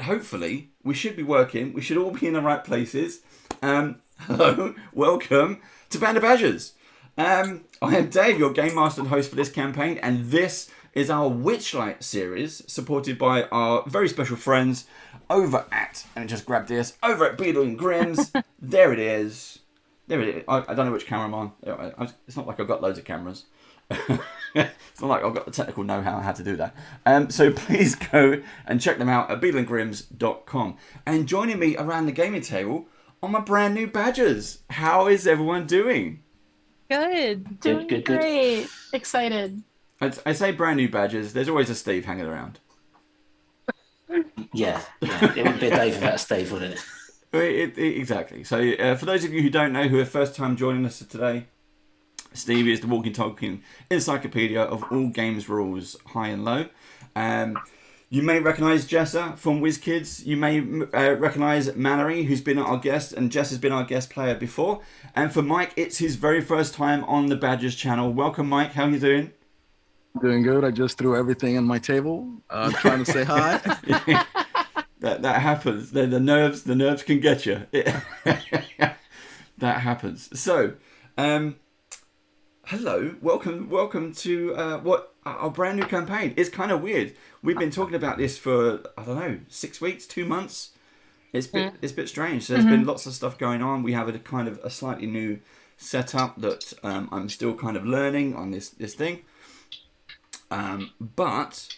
and hopefully we should be working. We should all be in the right places. Hello, welcome to Band of Badgers. I am Dave, your game master and host for this campaign, and this is our Witchlight series, supported by our very special friends over at, and just grab this, over at Beadle and Grimm's. There it is. There it is. I don't know which camera I'm on. It's not like I've got loads of cameras. It's not like I've got the technical know-how how to do that. So please go and check them out at beadleandgrims.com. And joining me around the gaming table are my brand new Badgers. How is everyone doing? Good. Doing Good. great. Excited. I say brand new Badgers. There's always a Steve hanging around. Yeah. It wouldn't be a Dave without a Steve, would it? Exactly. So for those of you who don't know, who are first time joining us today, Steve is the walking talking encyclopedia of all games rules, high and low. You may recognise Jessa from WizKids. You may recognise Mallory, who's been our guest, and Jess has been our guest player before. And for Mike, it's his very first time on the Badgers channel. Welcome, Mike. How are you doing? Doing good. I just threw everything on my table, trying to say hi. That happens. The nerves can get you. That happens. So, hello, welcome to what our brand new campaign. It's kind of weird. We've been talking about this for, I don't know, 6 weeks, 2 months. It's a bit strange. So there's been lots of stuff going on. We have a kind of a slightly new setup that I'm still kind of learning on this thing. But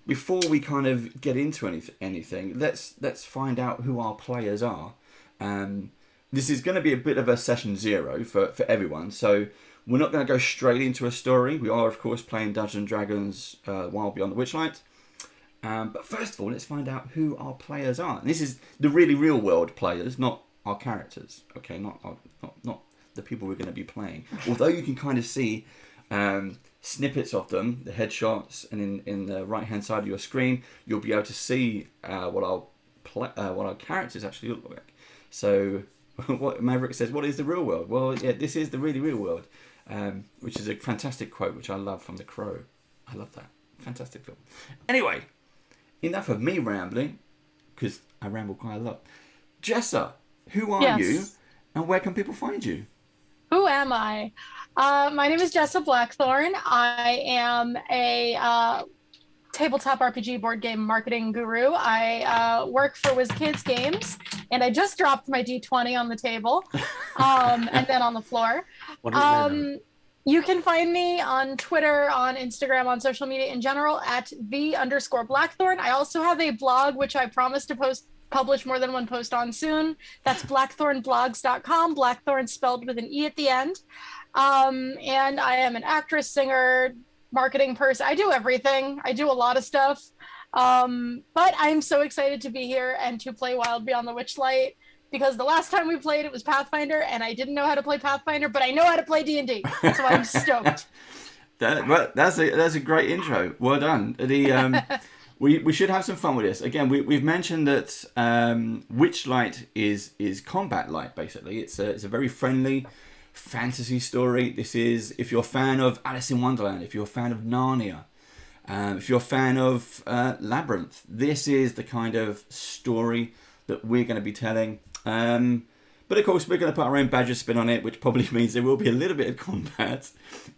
before we kind of get into anything, let's find out who our players are. This is going to be a bit of a session zero for everyone. So we're not going to go straight into a story. We are, of course, playing Dungeons & Dragons Wild Beyond the Witchlight. But first of all, let's find out who our players are. And this is the really real world players, not our characters. Okay, not the people we're going to be playing. Although you can kind of see snippets of them, the headshots, and in the right hand side of your screen, you'll be able to see what our characters actually look like. So, what Maverick says, what is the real world? Well, yeah, this is the really real world, which is a fantastic quote, which I love from The Crow. I love that. Fantastic film. Anyway, enough of me rambling, because I ramble quite a lot. Jessa, who are you, and where can people find you? Who am I? My name is Jessa Blackthorn. I am a tabletop RPG board game marketing guru. I work for WizKids Games, and I just dropped my D20 on the table, and then on the floor. You can find me on Twitter, on Instagram, on social media in general at @the_Blackthorn. I also have a blog, which I promise to publish more than one post on soon. That's blackthornblogs.com. Blackthorn spelled with an E at the end. And I am an actress, singer, marketing person. I do everything. I do a lot of stuff. But I'm so excited to be here and to play Wild Beyond the Witchlight, because the last time we played it was Pathfinder, and I didn't know how to play Pathfinder, but I know how to play D&D, so I'm stoked. That's a great intro. Well done. We should have some fun with this. Again, we've mentioned that Witchlight is combat light. Basically, it's a very friendly fantasy story. This is, if you're a fan of Alice in Wonderland, if you're a fan of Narnia, if you're a fan of Labyrinth, this is the kind of story that we're going to be telling. But of course, we're going to put our own Badger spin on it, which probably means there will be a little bit of combat,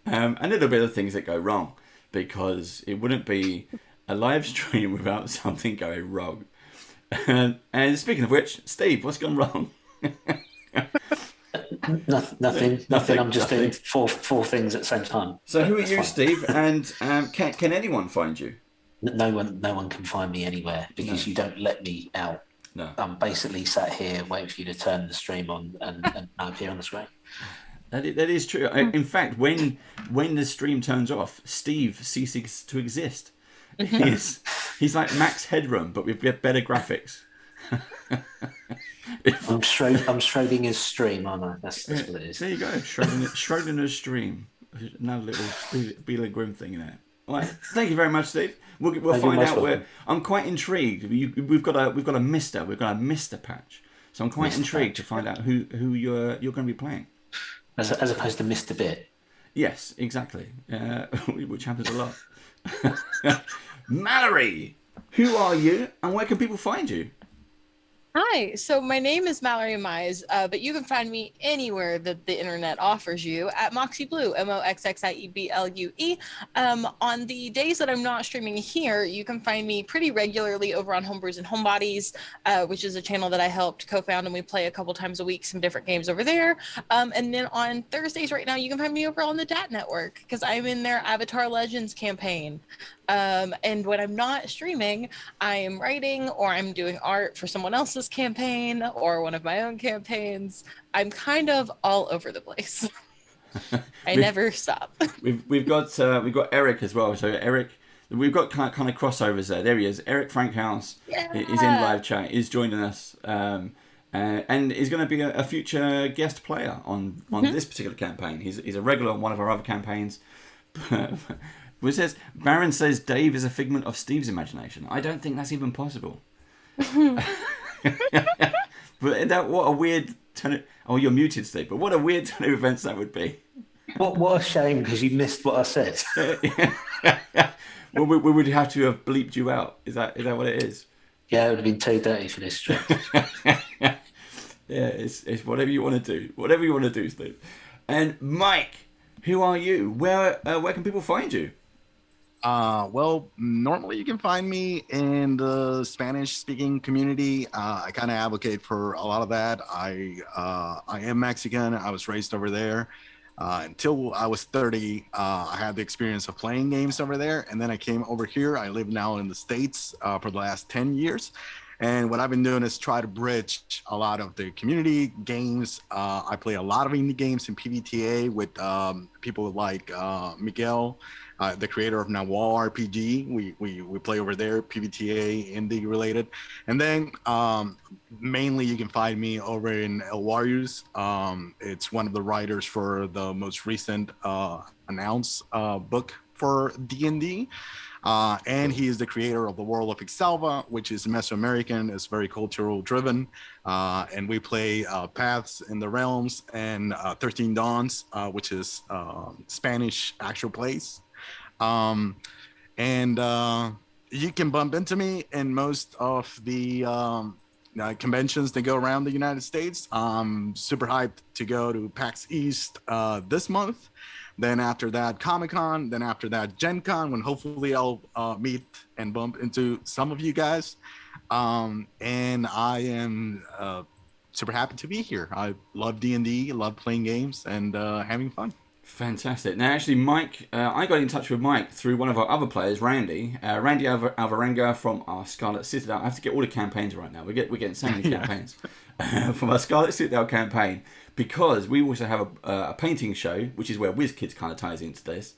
a little bit of things that go wrong, because it wouldn't be a live stream without something going wrong. And speaking of which, Steve, what's gone wrong? Nothing. I'm just doing four things at the same time. So who are you, Steve? And can anyone find you? No one can find me anywhere, because you don't let me out. No. I'm basically sat here waiting for you to turn the stream on and appear on the screen. That is true. In fact, when the stream turns off, Steve ceases to exist. He's like Max Headroom, but with better graphics. I'm Schrodinger's stream, aren't I? That's what it is. There you go, Schrodinger's stream. Another little Beeler Grimm thing in there. All right, thank you very much, Steve. We'll find out where. I'm quite intrigued. We've got a Mister patch, so I'm quite intrigued to find out who you're going to be playing. As opposed to Mr. Bit. Yes, exactly. Which happens a lot. Mallory, who are you and where can people find you? Hi, so my name is Mallory Mize, but you can find me anywhere that the internet offers you at Moxie Blue, MOXXIEBLUE. On the days that I'm not streaming here, you can find me pretty regularly over on Homebrews and Homebodies, which is a channel that I helped co-found, and we play a couple times a week some different games over there. And then on Thursdays right now, you can find me over on the DAT Network because I'm in their Avatar Legends campaign. And when I'm not streaming, I am writing or I'm doing art for someone else's campaign or one of my own campaigns. I'm kind of all over the place. I never stop. We've got Eric as well. So Eric, we've got kind of crossovers there. There he is. Eric Frankhouse is in live chat. Is joining us. And is going to be a future guest player on this particular campaign. He's a regular on one of our other campaigns. It says Baron says Dave is a figment of Steve's imagination. I don't think that's even possible. But what a weird turn. Oh, you're muted, Steve. But what a weird turn of events that would be. What a shame because you missed what I said. Well, we would have to have bleeped you out. Is that what it is? Yeah, it would have been too dirty for this stream. Yeah, it's whatever you want to do. Whatever you want to do, Steve. And Mike, who are you? Where can people find you? Well, normally you can find me in the Spanish-speaking community. I kind of advocate for a lot of that. I am Mexican. I was raised over there. Until I was 30, I had the experience of playing games over there, and then I came over here. I live now in the States for the last 10 years. And what I've been doing is try to bridge a lot of the community games. I play a lot of indie games in PBTA with people like Miguel, the creator of Nawal RPG. We play over there, PBTA, indie related. And then mainly you can find me over in El Warriors. It's one of the writers for the most recent announced book for D&D. And he is the creator of the World of Ixalva, which is Mesoamerican. It's very cultural driven. And we play Paths in the Realms and 13 Dawns, which is Spanish actual plays. And you can bump into me in most of the conventions that go around the United States. I'm super hyped to go to PAX East this month. Then after that, Comic-Con. Then after that, Gen Con, when hopefully I'll meet and bump into some of you guys. And I am super happy to be here. I love D&D, love playing games, and having fun. Fantastic. Now, actually, Mike, I got in touch with Mike through one of our other players, Randy. Randy Alvarenga from our Scarlet Citadel. I have to get all the campaigns right now. We're getting so many campaigns. From our Scarlet Citadel campaign. Because we also have a painting show, which is where WizKids kind of ties into this,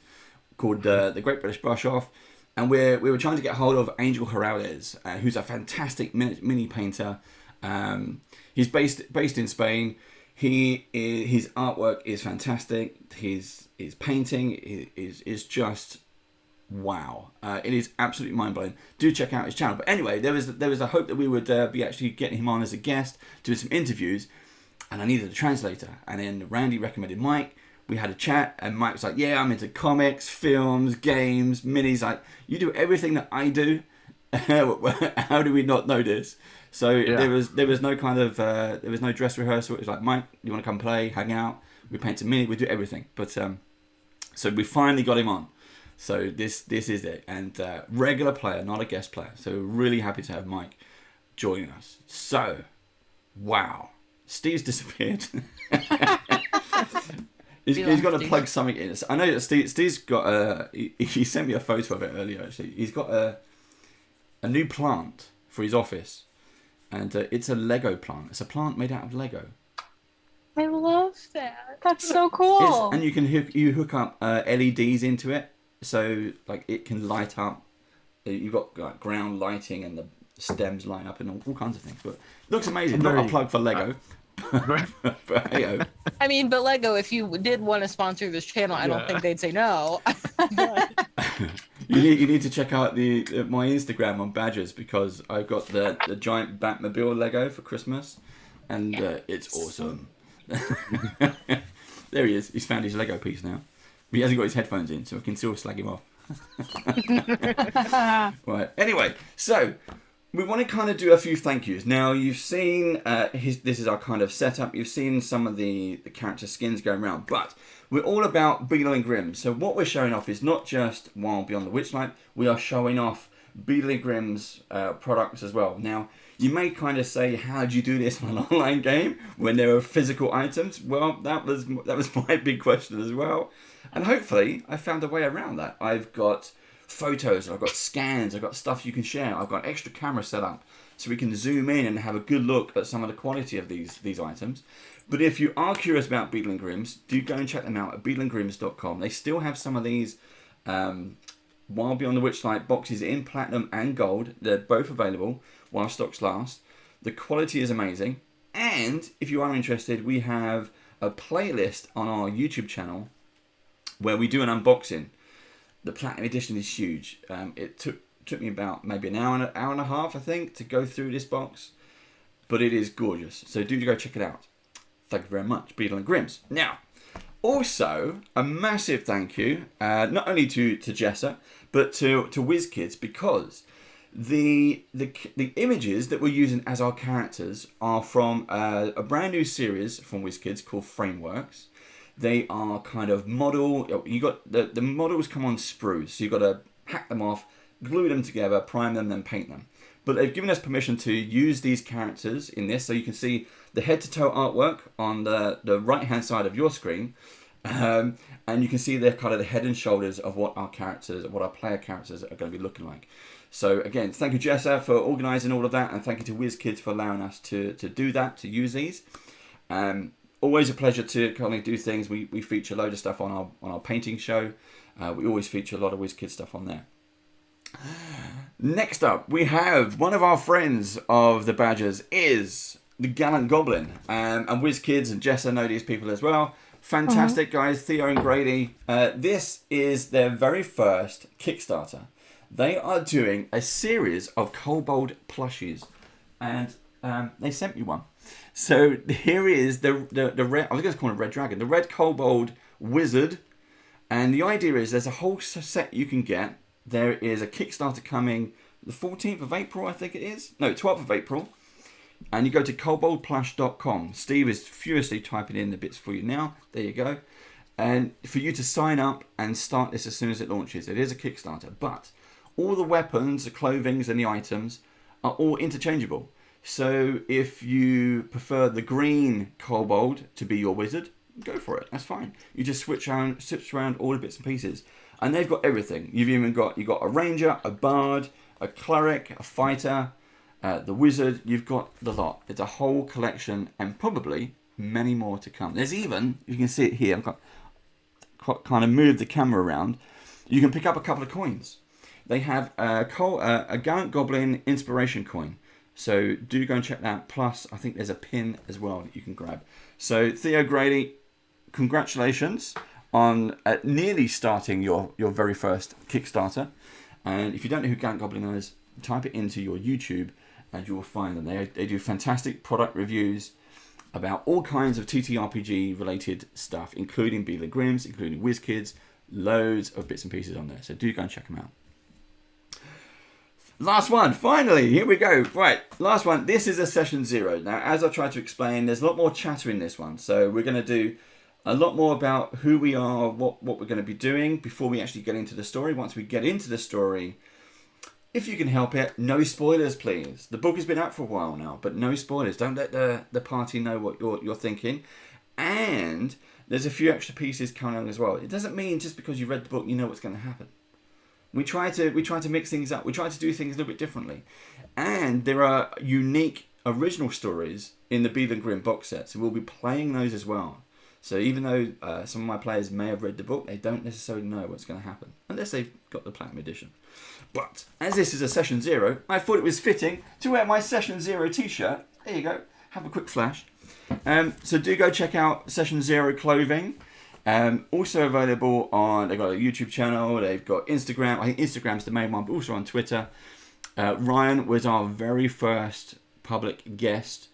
called the Great British Brush Off. And we were trying to get hold of Angel Heraldez, who's a fantastic mini painter. He's based in Spain. His artwork is fantastic. His painting is just wow. It is absolutely mind blowing. Do check out his channel. But anyway, there was a hope that we would be actually getting him on as a guest, doing some interviews, and I needed a translator. And then Randy recommended Mike. We had a chat, and Mike was like, "Yeah, I'm into comics, films, games, minis. Like, you do everything that I do. How do we not know this?" So yeah. there was no kind of there was no dress rehearsal. It was like, "Mike, you want to come play, hang out? We paint a mini, we do everything." But so we finally got him on. So this is it, and regular player, not a guest player. So we're really happy to have Mike joining us. So, wow, Steve's disappeared. He's got to plug something in. I know that Steve's got he sent me a photo of it earlier. Actually, he's got a new plant for his office. And it's a Lego plant. It's a plant made out of Lego. I love that. That's so cool. And you can hook up LEDs into it, so like it can light up. You've got like ground lighting and the stems light up and all kinds of things. But it looks amazing. Not a plug for Lego. But hey-o. I mean, but Lego, if you did want to sponsor this channel, I don't think they'd say no. You need to check out my Instagram on Badgers, because I've got the giant Batmobile Lego for Christmas, and it's awesome. There he is. He's found his Lego piece now. But he hasn't got his headphones in, so I can still slag him off. Right. Anyway, so we want to kind of do a few thank yous. Now, you've seen this is our kind of setup. You've seen some of the character skins going around, but we're all about Beadle and Grimm. So what we're showing off is not just Wild Beyond the Witchlight. We are showing off Beadle and Grimm's products as well. Now, you may kind of say, how do you do this on an online game when there are physical items? Well, that was my big question as well. And hopefully, I found a way around that. I've got photos, I've got scans, I've got stuff you can share. I've got an extra camera set up so we can zoom in and have a good look at some of the quality of these items. But if you are curious about Beadle and Grimm's, do go and check them out at beadleandgrimms.com. They still have some of these Wild Beyond the Witchlight boxes in platinum and gold. They're both available while stocks last. The quality is amazing. And if you are interested, we have a playlist on our YouTube channel where we do an unboxing. The platinum edition is huge. It took me about maybe an hour and a half, I think, to go through this box. But it is gorgeous. So do go check it out. Thank you very much, Beadle and Grimm's. Now, also, a massive thank you, not only to Jessa, but to WizKids, because the images that we're using as our characters are from a brand new series from WizKids called Frameworks. They are kind of model. You got the models come on sprues, so you've got to hack them off, glue them together, prime them, then paint them. But they've given us permission to use these characters in this, so you can see the head-to-toe artwork on the right-hand side of your screen, and you can see the kind of the head and shoulders of what our player characters are going to be looking like. So again, thank you, Jessa, for organising all of that, and thank you to WizKids for allowing us to do that, to use these. Always a pleasure to kind of do things. We feature a load of stuff on our painting show. We always feature a lot of WizKids stuff on there. Next up, we have one of our friends of the Badgers is the Gallant Goblin, and WizKids and Jessa know these people as well. Fantastic guys, Theo and Grady. This is their very first Kickstarter. They are doing a series of kobold plushies, and they sent me one. So here is the red. I was going to call it Red Dragon, the Red Kobold Wizard, and the idea is there's a whole set you can get. There is a Kickstarter coming the 14th of April, I think it is. No, 12th of April. And you go to koboldplush.com. Steve is furiously typing in the bits for you now. There you go. And for you to sign up and start this as soon as it launches. It is a Kickstarter. But all the weapons, the clothings and the items are all interchangeable. So if you prefer the green kobold to be your wizard, go for it. That's fine. You just switch around all the bits and pieces. And they've got everything. You've got a ranger, a bard, a cleric, a fighter, the wizard. You've got the lot. It's a whole collection, and probably many more to come. There's even, you can see it here, I've got kind of moved the camera around. You can pick up a couple of coins. They have a Gallant Goblin inspiration coin. So do go and check that. Plus, I think there's a pin as well that you can grab. So Theo Grady, congratulations on nearly starting your very first Kickstarter. And if you don't know who Gallant Goblin is, type it into your YouTube and you will find them. They do fantastic product reviews about all kinds of TTRPG related stuff, including Beadle and Grimm's, including WizKids, loads of bits and pieces on there. So do go and check them out. Last one, finally, here we go. Right, last one. This is a session 0. Now, as I've tried to explain, there's a lot more chatter in this one. So we're going to do a lot more about who we are, what we're going to be doing before we actually get into the story. Once we get into the story, if you can help it, no spoilers, please. The book has been out for a while now, but no spoilers. Don't let the party know what you're thinking. And there's a few extra pieces coming on as well. It doesn't mean just because you read the book, you know what's going to happen. We try to mix things up. We try to do things a little bit differently. And there are unique original stories in the Beadle and Grimm box set. So we'll be playing those as well. So even though some of my players may have read the book, they don't necessarily know what's going to happen. Unless they've got the Platinum Edition. But as this is a Session 0, I thought it was fitting to wear my Session 0 t-shirt. There you go. Have a quick flash. So do go check out Session 0 clothing. Also available on, they've got a YouTube channel, they've got Instagram. I think Instagram's the main one, but also on Twitter. Ryan was our very first public guest,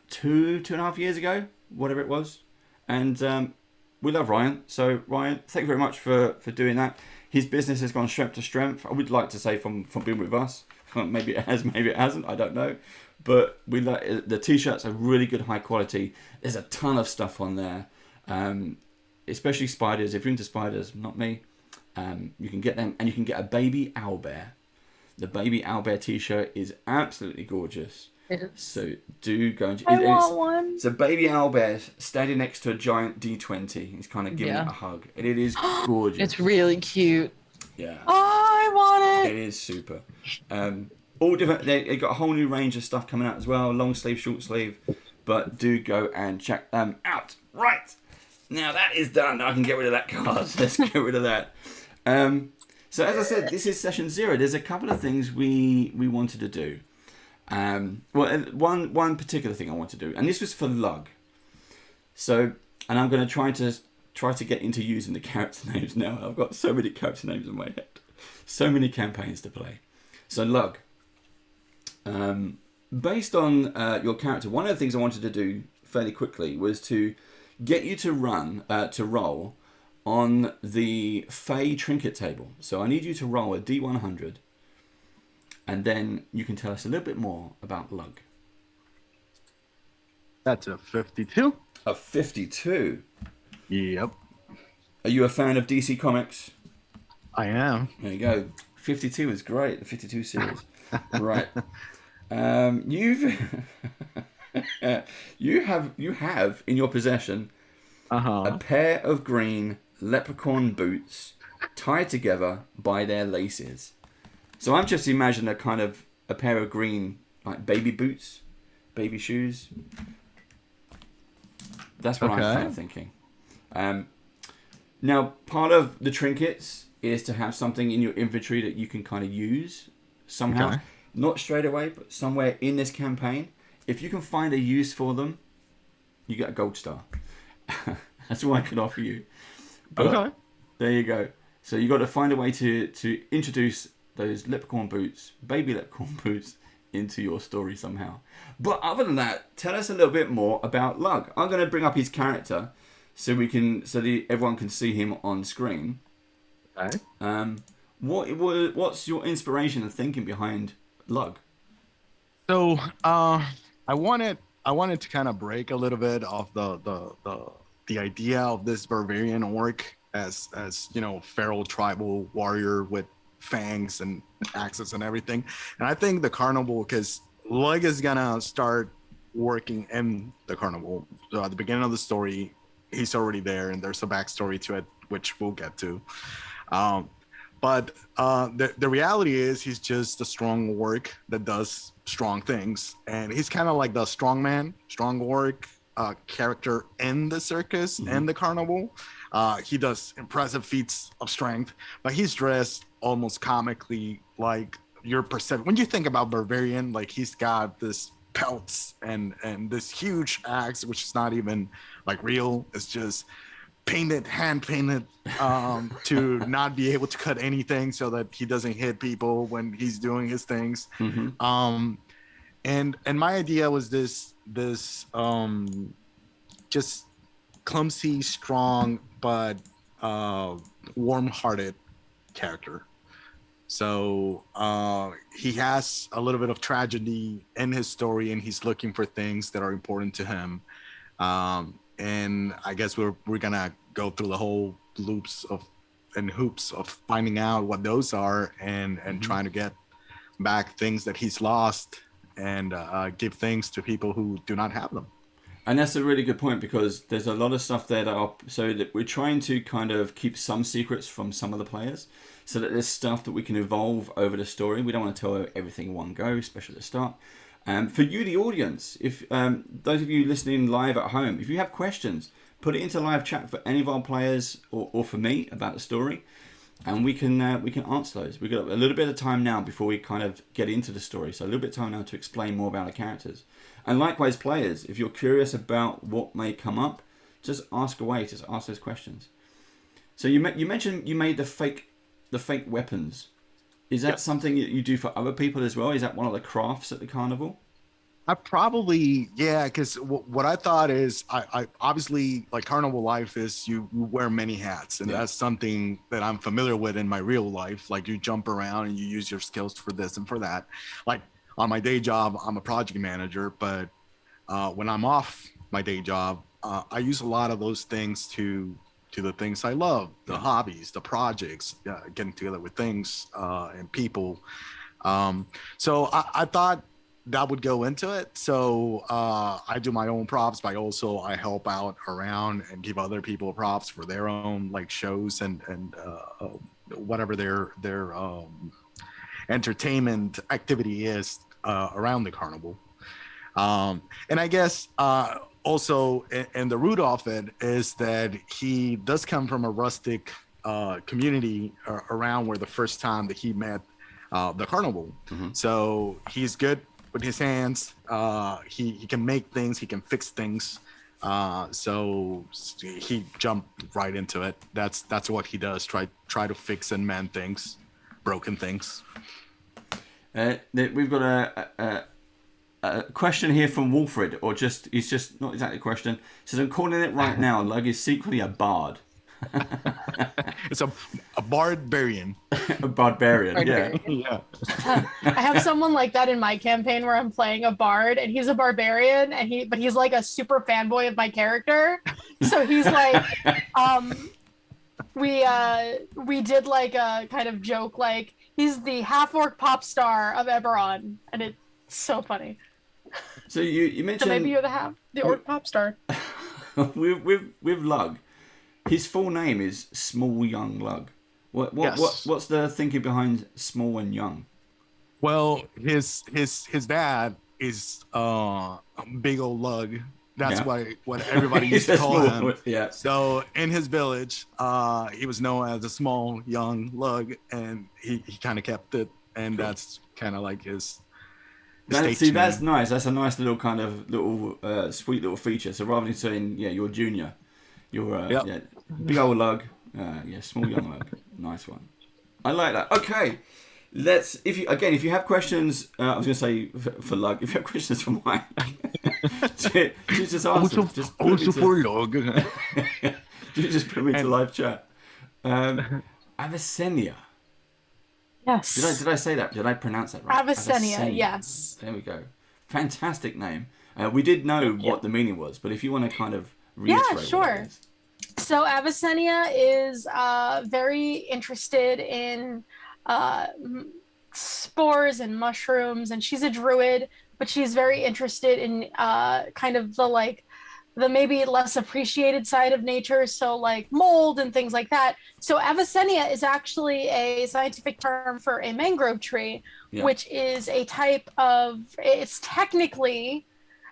two and a half years ago, whatever it was. And we love Ryan. So Ryan, thank you very much for doing that. his business has gone strength to strength. I would like to say from being with us. Maybe it has, maybe it hasn't. I don't know. But we like the t-shirts are really good, high quality. There's a ton of stuff on there, especially spiders. If you're into spiders, not me, you can get them, and you can get a baby owlbear. The baby owlbear t-shirt is absolutely gorgeous. So do go and... I want one. It's a baby owlbear standing next to a giant D20. He's kind of giving it a hug. And it is gorgeous. It's really cute. Yeah. Oh, I want It is super. All different. They got a whole new range of stuff coming out as well. Long sleeve, short sleeve. But do go and check them out. Right. Now that is done. I can get rid of that card. Let's get rid of that. So as I said, this is session 0. There's a couple of things we wanted to do. Well, one particular thing I want to do, and this was for Lug. So, and I'm going to try to get into using the character names now. I've got so many character names in my head, so many campaigns to play. So Lug, based on your character, one of the things I wanted to do fairly quickly was to get you to roll on the Fey trinket table. So I need you to roll a D100. And then you can tell us a little bit more about Lug. That's a 52. A 52? Yep. Are you a fan of DC Comics? I am. There you go. 52 is great. The 52 series. Right. You have in your possession a pair of green leprechaun boots tied together by their laces. So I'm just imagining a pair of green like baby boots, baby shoes. That's what I'm kind of thinking. Now, part of the trinkets is to have something in your inventory that you can kind of use somehow. Okay. Not straight away, but somewhere in this campaign. If you can find a use for them, you get a gold star. That's all I can offer you. But there you go. So you got to find a way to introduce those leprechaun boots, baby leprechaun boots, into your story somehow. But other than that, tell us a little bit more about Lug. I'm going to bring up his character so everyone can see him on screen. Okay. What's your inspiration and thinking behind Lug? So I wanted to kind of break a little bit of the idea of this barbarian orc as feral tribal warrior with fangs and axes and everything. And I think the carnival, because Lug is gonna start working in the carnival. So at the beginning of the story, he's already there, and there's a backstory to it, which we'll get to. But the reality is he's just a strong orc that does strong things. And he's kind of like the strong orc character in the circus and the carnival. He does impressive feats of strength, but he's dressed almost comically like your perception. When you think about barbarian, like he's got this pelts and this huge axe, which is not even like real. It's just hand painted to not be able to cut anything so that he doesn't hit people when he's doing his things. And my idea was this just clumsy, strong, but warm-hearted character. So he has a little bit of tragedy in his story, and he's looking for things that are important to him. And I guess we're gonna go through the whole hoops of finding out what those are, and trying to get back things that he's lost, and give things to people who do not have them. And that's a really good point, because there's a lot of stuff there that we're trying to kind of keep some secrets from some of the players, so that there's stuff that we can evolve over the story. We don't want to tell everything in one go, especially at the start. For you, the audience, if those of you listening live at home, if you have questions, put it into live chat for any of our players or for me about the story, and we can answer those. We've got a little bit of time now before we kind of get into the story, so a little bit of time now to explain more about our characters. And likewise, players, if you're curious about what may come up, just ask away. Just ask those questions. So you mentioned you made the fake weapons. Is that something that you do for other people as well? Is that one of the crafts at the carnival? I probably, yeah, because what I thought is, I obviously, like, carnival life is you wear many hats, and Yeah. that's something that I'm familiar with in my real life. Like, you jump around and you use your skills for this and for that. Like, on my day job, I'm a project manager, but when I'm off my day job, I use a lot of those things to the things I love, the hobbies, the projects, getting together with things and people. So I thought that would go into it. So I do my own props, but also I help out around and give other people props for their own like shows and whatever their entertainment activity is around the carnival. And I guess also, and the root of it is that he does come from a rustic community around where the first time that he met the carnival. Mm-hmm. So he's good with his hands. He can make things. He can fix things. So he jumped right into it. That's what he does. Try to fix and mend things, broken things. We've got a question here from Wolfred, or he's just not exactly a question. It says, I'm calling it right now. Lug is secretly a bard. It's a barbarian. A barbarian, yeah. Yeah. I have someone like that in my campaign where I'm playing a bard and he's a barbarian but he's like a super fanboy of my character. So he's like, we did like a kind of joke, like he's the half-orc pop star of Eberron, and it's so funny. So you mentioned, So maybe you're the orc pop star. with Lug, his full name is Small Young Lug. What's the thinking behind small and young? Well, his dad is big old Lug. That's what everybody used to call him. Yeah. So in his village, he was known as a small young Lug, and he kind of kept it, and cool. That's kind of like his. That's nice. That's a nice little kind of sweet little feature. So rather than saying you're junior, you're big old Lug, small young Lug. Nice one. I like that. Okay, if you have questions, I was going to say for Lug. If you have questions for Mike, just ask them. Just for Lug. Just put me to live chat. Avicennia. Yes. Did I say that? Did I pronounce that right? Avicennia, yes. There we go. Fantastic name. We did know what the meaning was, but if you want to kind of reiterate what it is. So Avicennia is very interested in spores and mushrooms, and she's a druid, but she's very interested in kind of the maybe less appreciated side of nature, so like mold and things like that. So Avicennia is actually a scientific term for a mangrove tree, which is a type of, it's technically,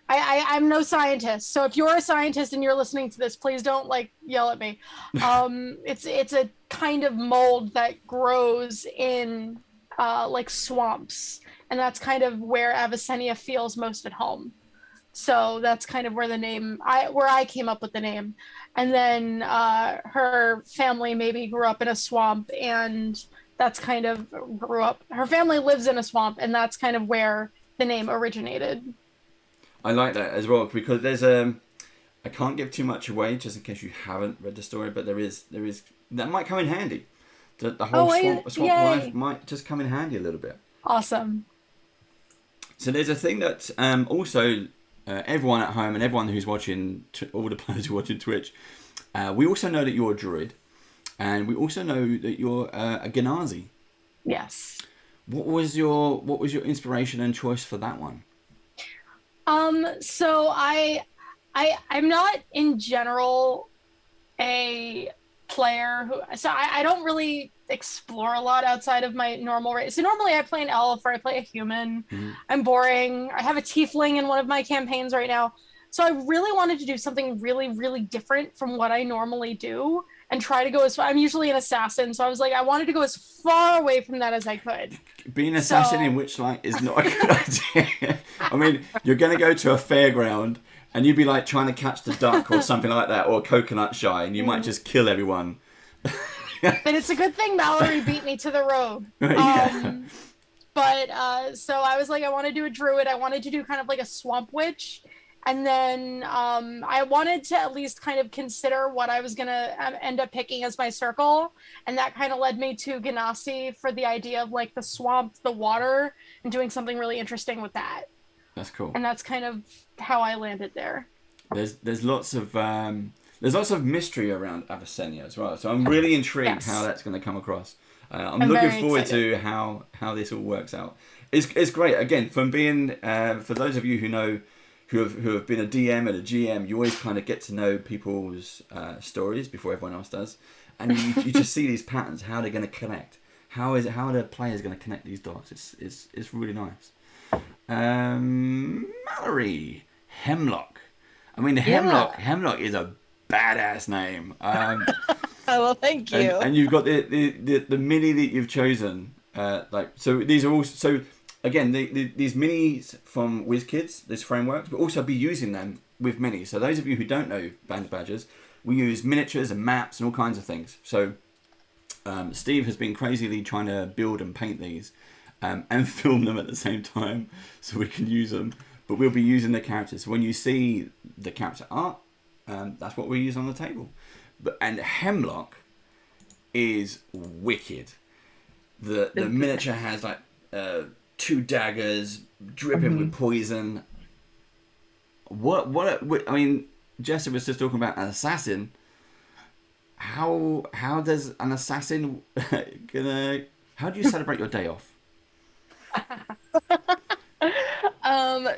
I'm no scientist, so if you're a scientist and you're listening to this, please don't yell at me. It's a kind of mold that grows in like swamps, and that's kind of where Avicennia feels most at home. So that's kind of where I came up with the name. And then her family maybe grew up in a swamp, and that's kind of her family lives in a swamp, and that's kind of where the name originated. I like that as well, because there's I can't give too much away just in case you haven't read the story, but there is that might come in handy. The whole swamp life might just come in handy a little bit. Awesome. So there's a thing that also everyone at home and everyone who's watching, all the players who are watching Twitch, we also know that you're a druid, and we also know that you're a Genazi. Yes. What was your inspiration and choice for that one? So I'm not in general a player I don't really explore a lot outside of my normal race. So normally I play an elf or I play a human. Mm-hmm. I'm boring. I have a tiefling in one of my campaigns right now. So I really wanted to do something really, really different from what I normally do and try to go I'm usually an assassin. So I was like, I wanted to go as far away from that as I could. Being an assassin in Witchlight is not a good idea. I mean, you're going to go to a fairground and you'd be like trying to catch the duck or something like that, or a coconut shy, and you might just kill everyone. But it's a good thing Mallory beat me to the road. But so I was like, I want to do a druid. I wanted to do kind of like a swamp witch. And then I wanted to at least kind of consider what I was going to end up picking as my circle. And that kind of led me to Ganassi for the idea of like the swamp, the water, and doing something really interesting with that. That's cool. And that's kind of how I landed there. There's lots of mystery around Avicennia as well. So I'm really intrigued how that's going to come across. I'm looking forward to how this all works out. It's great. Again, from being for those of you who know who have been a DM and a GM, you always kind of get to know people's stories before everyone else does, and you just see these patterns, how they're going to connect. How are the players going to connect these dots? It's really nice. Mallory Hemlock. I mean, Hemlock is a badass name. Well, thank you. And you've got the mini that you've chosen. So these are all so. Again, these minis from WizKids, this frameworks, but also be using them with minis. So those of you who don't know Band of Badgers, we use miniatures and maps and all kinds of things. So Steve has been crazily trying to build and paint these and film them at the same time so we can use them. But we'll be using the characters. So when you see the character art, that's what we use on the table. And Hemlock is wicked. The miniature has like 2 daggers dripping with poison. I mean, Jessica was just talking about an assassin. How does an assassin how do you celebrate your day off?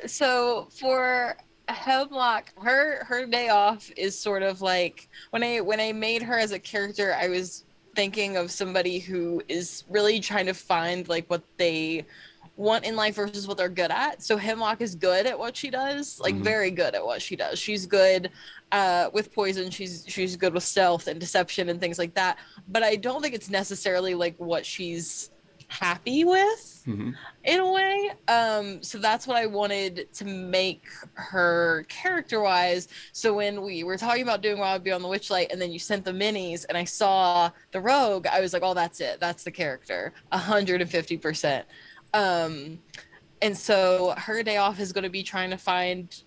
So for Hemlock, her day off is sort of like when I made her as a character, I was thinking of somebody who is really trying to find like what they want in life versus what they're good at. So Hemlock is good at what she does, like very good at what she does. She's good with poison. She's good with stealth and deception and things like that. But I don't think it's necessarily like what she's happy with in a way. So that's what I wanted to make her character wise. So when we were talking about doing Wild Beyond the Witchlight and then you sent the minis and I saw the rogue, I was like, oh, that's it. That's the character. 150%. And so her day off is going to be trying to find,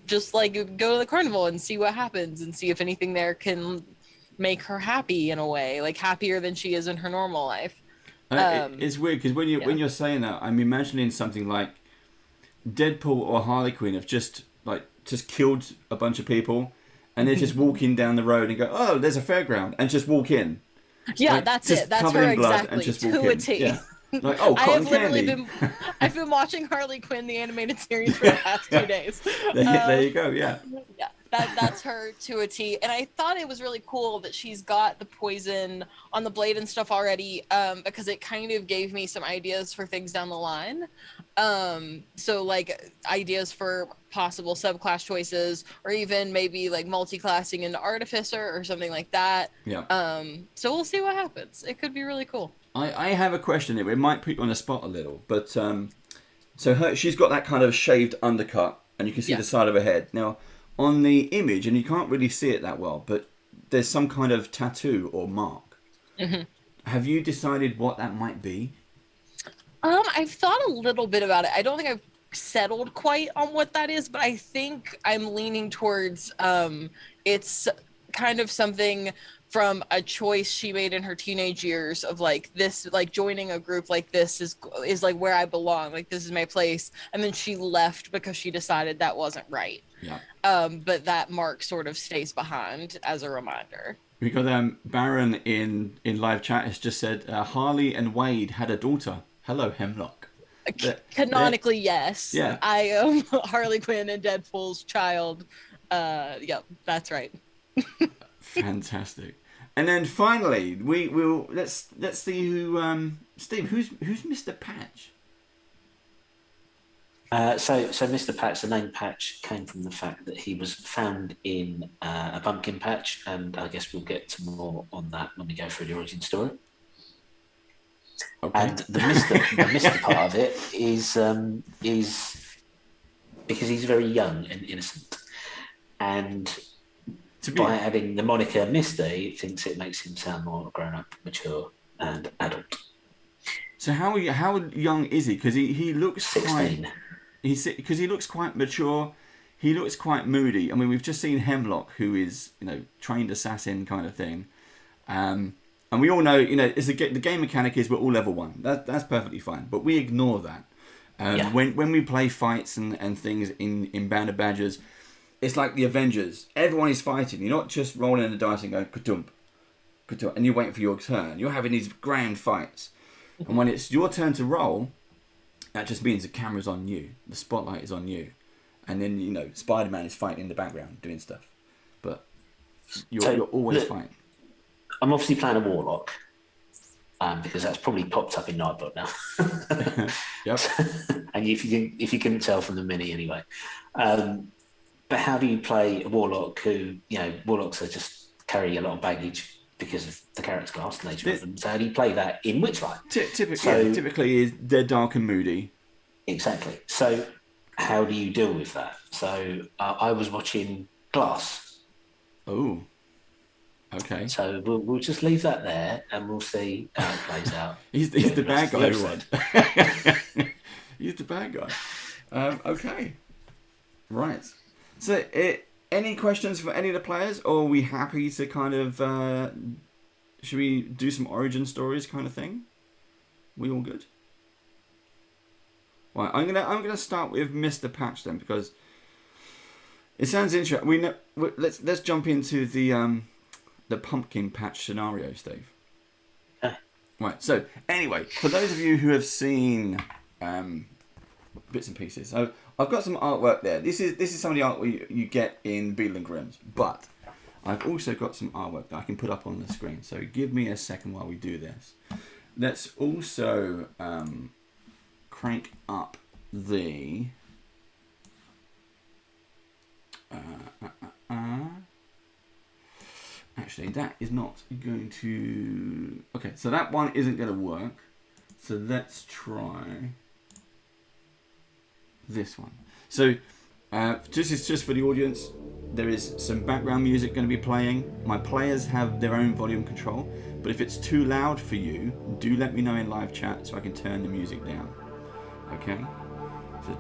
just like go to the carnival and see what happens and see if anything there can make her happy in a way, like happier than she is in her normal life. It's weird because when you're saying that, I'm imagining something like Deadpool or Harley Quinn have just killed a bunch of people, and they're just walking down the road and go, oh, there's a fairground, and just walk in. Yeah, like, that's it. That's her exactly. To a T. Yeah. Like, oh, cotton candy. I've been watching Harley Quinn, the animated series, for the past 2 days. There you go. Yeah. Yeah. That's her to a T. And I thought it was really cool that she's got the poison on the blade and stuff already, because it kind of gave me some ideas for things down the line. So like ideas for possible subclass choices, or even maybe like multi-classing into Artificer or something like that. Yeah. So we'll see what happens. It could be really cool. I have a question. It might put you on the spot a little, but so she's got that kind of shaved undercut, and you can see the side of her head. Now, on the image, and you can't really see it that well, but there's some kind of tattoo or mark. Have you decided what that might be? I've thought a little bit about it. I don't think I've settled quite on what that is, but I think I'm leaning towards it's kind of something from a choice she made in her teenage years of like this, like joining a group like this is like where I belong, like this is my place, and then she left because she decided that wasn't right. Yeah. But that mark sort of stays behind as a reminder. Because Baron in live chat has just said Harley and Wade had a daughter. Hello, Hemlock. Canonically, yes. Yeah. I am Harley Quinn and Deadpool's child. Yep, that's right. Fantastic. And then finally, let's see who Steve. Who's Mr. Patch? So Mr. Patch, the name Patch came from the fact that he was found in a pumpkin patch, and I guess we'll get to more on that when we go through the origin story. Okay. And the Mr. part of it is because he's very young and innocent, and by having the moniker Mr., he thinks it makes him sound more grown up, mature, and adult. So how young is he? Because he looks 16. Because he looks quite mature. He looks quite moody. I mean, we've just seen Hemlock, who is, trained assassin kind of thing. And we all know, the game mechanic is we're all level 1. That's perfectly fine. But we ignore that. When we play fights and things in Band of Badgers, it's like the Avengers. Everyone is fighting. You're not just rolling the dice and going, ka-dump, ka-dump, and you're waiting for your turn. You're having these grand fights. And when it's your turn to roll, that just means the camera's on you. The spotlight is on you. And then, Spider-Man is fighting in the background, doing stuff. But you're always fighting. I'm obviously playing a Warlock, because that's probably popped up in Nightbot now. Yep. And if you couldn't tell from the mini anyway. But how do you play a Warlock who, Warlocks are just carry a lot of baggage because of the character class nature of them. So how do you play that in Witchlight? Typically they're dark and moody. Exactly. So how do you deal with that? So I was watching Glass. Oh, okay. So we'll just leave that there and we'll see how it plays out. he's the bad guy, everyone. He's the bad guy. Okay. Right. So, any questions for any of the players, or are we happy to kind of, should we do some origin stories kind of thing? We all good? Right, I'm gonna start with Mr. Patch then, because it sounds interesting. Let's jump into the pumpkin patch scenario, Steve. Right. So anyway, for those of you who have seen bits and pieces, so I've got some artwork there. This is some of the art you get in Beadle and Grimm's, but I've also got some artwork that I can put up on the screen. So give me a second while we do this. Let's also crank up the actually that is not going to, okay, so that one isn't going to work, so let's try this one. So just for the audience, there is some background music going to be playing. My players have their own volume control, but if it's too loud for you, do let me know in live chat so I can turn the music down. Okay, so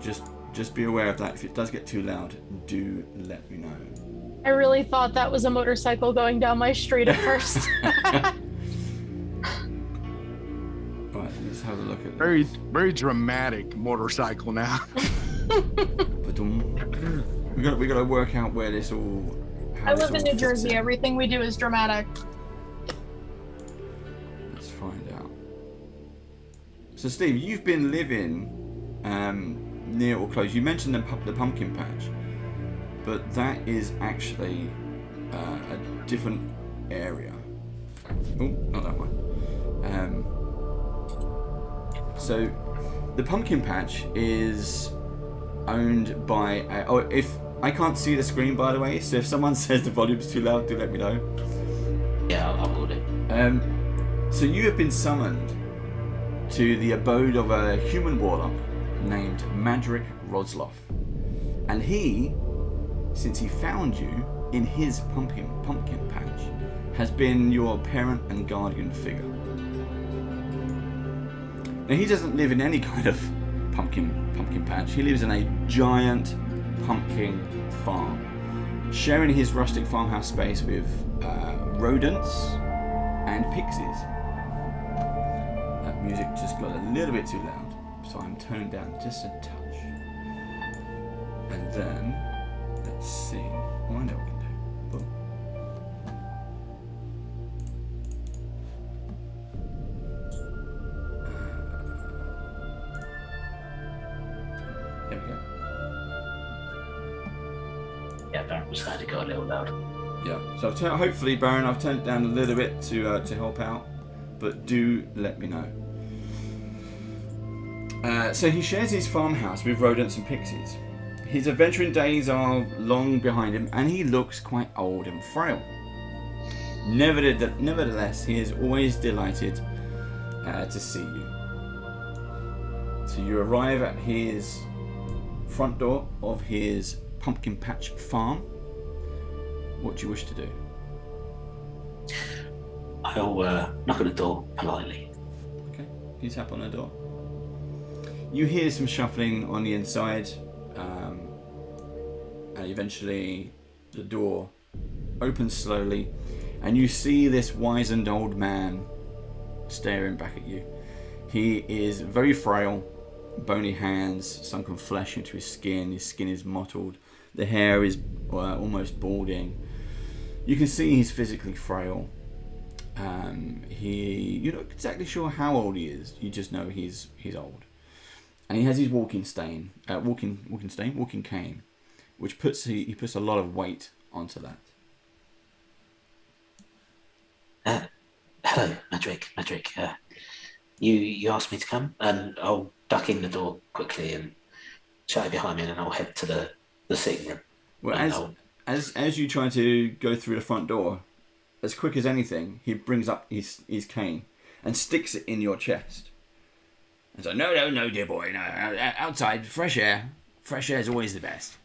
just be aware of that. If it does get too loud, do let me know. I really thought that was a motorcycle going down my street at first. Right, let's have a look at Very, very dramatic motorcycle now. we got to work out where this all. I live in New Jersey. Everything we do is dramatic. Let's find out. So, Steve, you've been living near or close. You mentioned the pumpkin patch, but that is actually a different area. Oh, not that one. So, the pumpkin patch is owned by. If I can't see the screen, by the way, so if someone says the volume's too loud, do let me know. Yeah, I will do. So you have been summoned to the abode of a human warlock named Madrick Rosloff, and he, since he found you in his pumpkin patch, has been your parent and guardian figure. Now he doesn't live in any kind of pumpkin patch. He lives in a giant pumpkin farm, sharing his rustic farmhouse space with rodents and pixies. That music just got a little bit too loud, so I'm toned down just a touch. And then, let's see. Oh, I know what we can do. Boom. There we go. Yeah, Baron was saying it got a little loud. Yeah, so hopefully, Baron, I've turned it down a little bit to help out, but do let me know. So he shares his farmhouse with rodents and pixies. His adventuring days are long behind him, and he looks quite old and frail. Nevertheless, he is always delighted to see you. So you arrive at his front door of his pumpkin patch farm. What do you wish to do? I'll knock on the door politely. Okay. You tap on the door. You hear some shuffling on the inside, and eventually the door opens slowly, and you see this wizened old man staring back at you. He is very frail, bony hands, sunken flesh into his skin. His skin is mottled. The hair is almost balding. You can see he's physically frail. You're not exactly sure how old he is. You just know he's old, and he has his walking cane, which puts a lot of weight onto that. Hello, Madrick. You asked me to come, and I'll duck in the door quickly and shut it behind me, and then I'll head to the sitting room. Well, as you try to go through the front door, as quick as anything, he brings up his cane and sticks it in your chest. And so, no, dear boy, no, outside, fresh air. Fresh air is always the best.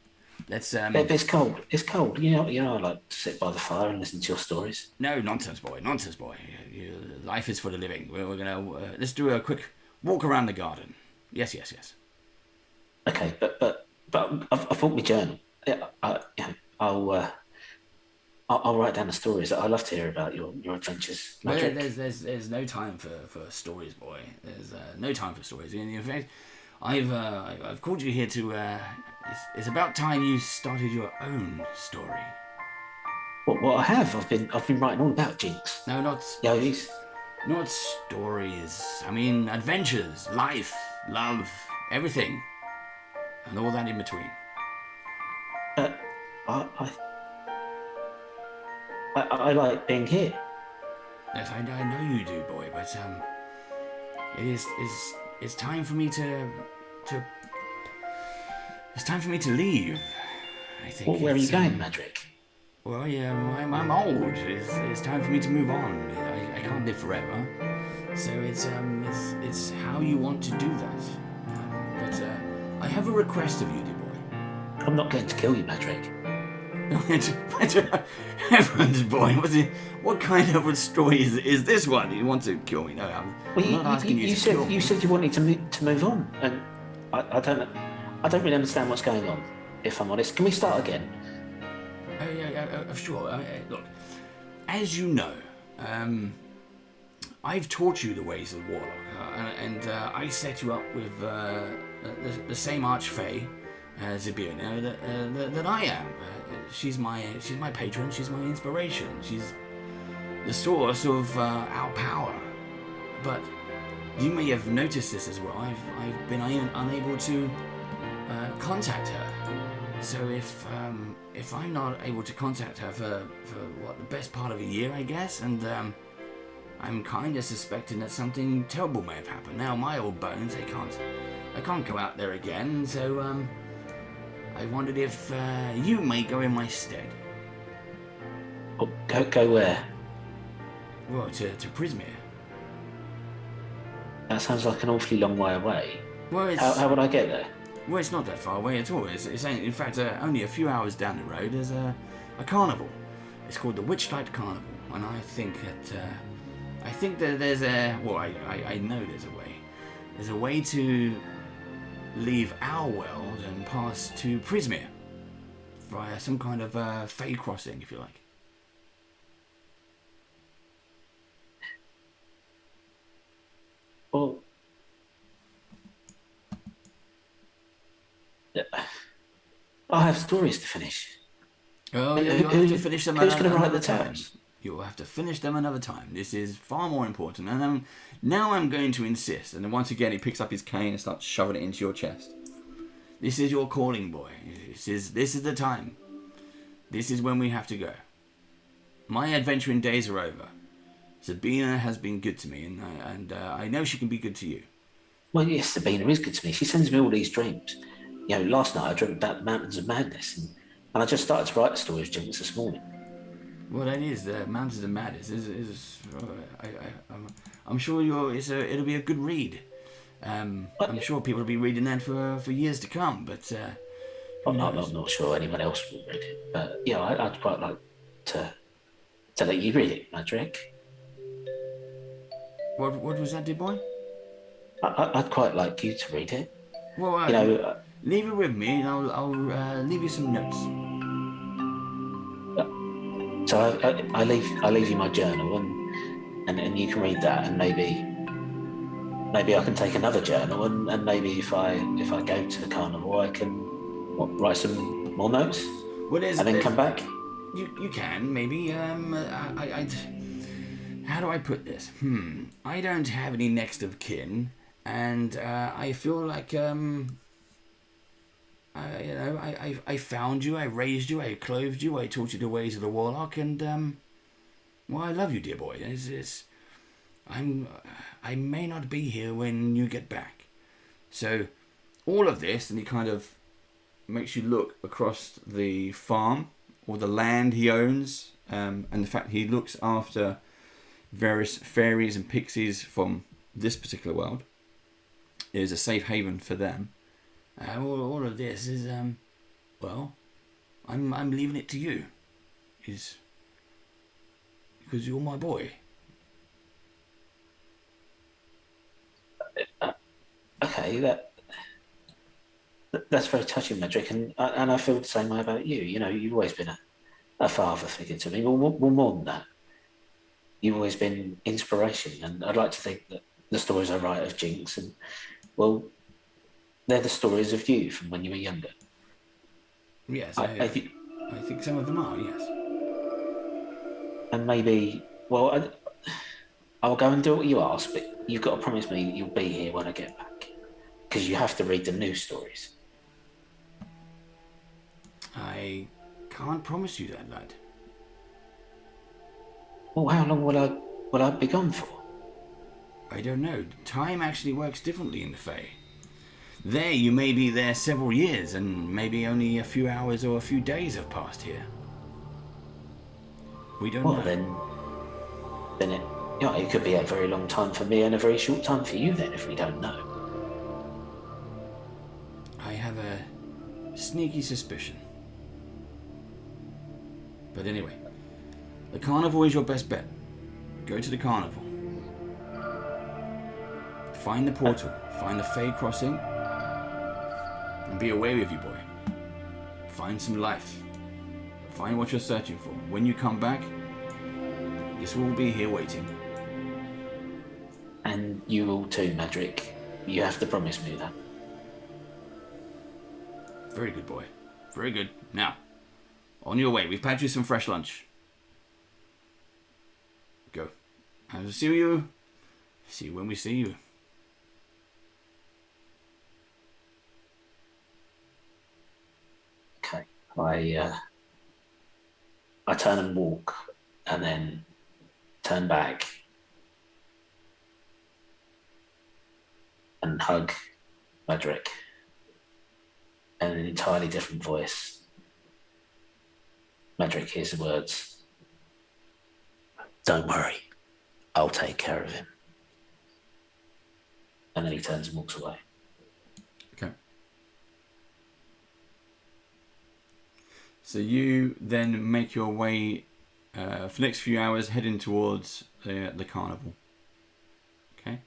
Let's. It's cold. It's cold. You know, I like to sit by the fire and listen to your stories. No, nonsense, boy. Life is for the living. We're gonna let's do a quick walk around the garden. Yes. Okay, but I've brought my journal. I'll write down the stories. I love to hear about your adventures. There's no time for stories, boy. There's no time for stories. In fact, I've called you here to. It's about time you started your own story. What I have? I've been writing all about Jinx. No, not Yogies. Not stories. I mean adventures, life, love, everything, and all that in between. I like being here. Yes, I know you do, boy. But it's time for me to. It's time for me to leave. I think. Well, where are you going, Madrick? Well, yeah, I'm old. It's time for me to move on. I can't live forever. So it's how you want to do that. But I have a request of you, dear boy. I'm not going to kill you, Madrick. Heavens, boy, what kind of a story is this one? You want to kill me? No, I'm not asking you to kill me. You said you wanted to move on, and I don't really understand what's going on. If I'm honest, can we start again? Sure. Look, as you know, I've taught you the ways of the Warlock, and I set you up with the same Archfey, Zabir, that I am. She's my patron. She's my inspiration. She's the source of our power. But you may have noticed this as well. I've been unable to contact her. So if I'm not able to contact her for the best part of a year, I guess, and I'm kind of suspecting that something terrible may have happened. Now my old bones, I can't go out there again. So I wondered if you may go in my stead. Oh, go where? Well, to Prismere. That sounds like an awfully long way away. Well, how would I get there? Well, it's not that far away at all. It's in fact only a few hours down the road. There's a carnival. It's called the WITCHLIGHT Carnival, and I think that there's a I know there's a way. There's a way to leave our world and pass to Prismere via some kind of fey crossing, if you like. Well, I have stories to finish. Oh, you'll have to finish them who's going to write another the time. tales? You'll have to finish them another time. This is far more important. And now I'm going to insist. And then once again, he picks up his cane and starts shoving it into your chest. This is your calling, boy. This is the time. This is when we have to go. My adventuring days are over. Sabina has been good to me, and I know she can be good to you. Well, yes, Sabina is good to me. She sends me all these dreams. You know, last night I dreamt about the Mountains of Madness, and I just started to write the story of Jinx this morning. Well, that is the Mountains of Madness. I'm sure it'll be a good read. I'm sure people will be reading that for years to come. But I'm not sure anyone else will read it. But yeah, I'd quite like to let you read it, Madrick. What was that, dear boy? I'd quite like you to read it. Well, You know, leave it with me, and I'll leave you some notes. so I leave you my journal, and you can read that, and maybe I can take another journal, and maybe if I go to the carnival, I can write some more notes, Well, and then come back. You can maybe. How do I put this? I don't have any next of kin, and I feel like I found you, I raised you, I clothed you, I taught you the ways of the warlock, and well, I love you, dear boy. I may not be here when you get back, so all of this, and he kind of makes you look across the farm or the land he owns, and the fact he looks after various fairies and pixies from this particular world is a safe haven for them. All of this is well, I'm leaving it to you, is because you're my boy. Okay, that's very touching, Medric, and I feel the same way about you. You know, you've always been a father figure to me. Well, more than that, you've always been inspiration, and I'd like to think that the stories I write of Jinx, and well, they're the stories of you from when you were younger. Yes, I think some of them are. Yes, and maybe, well, I'll go and do what you ask, but you've got to promise me that you'll be here when I get back, because you have to read the new stories. I can't promise you that, lad. Well, how long will I be gone for? I don't know. Time actually works differently in the Fae. There, you may be there several years, and maybe only a few hours or a few days have passed here. We don't know. Then it could be a very long time for me and a very short time for you then, if we don't know. I have a sneaky suspicion. But anyway, the carnival is your best bet. Go to the carnival. Find the portal, find the Fae crossing, and be away with you, boy. Find some life. Find what you're searching for. When you come back, this will be here waiting. And you will too, Medric. You have to promise me that. Very good, boy. Very good. Now, on your way. We've packed you some fresh lunch. Go. I'll see you. See you when we see you. Okay. I turn and walk, and then turn back and hug Medric in an entirely different voice. Medric hears the words, "Don't worry, I'll take care of him." And then he turns and walks away. Okay. So you then make your way for the next few hours, heading towards the carnival. Okay.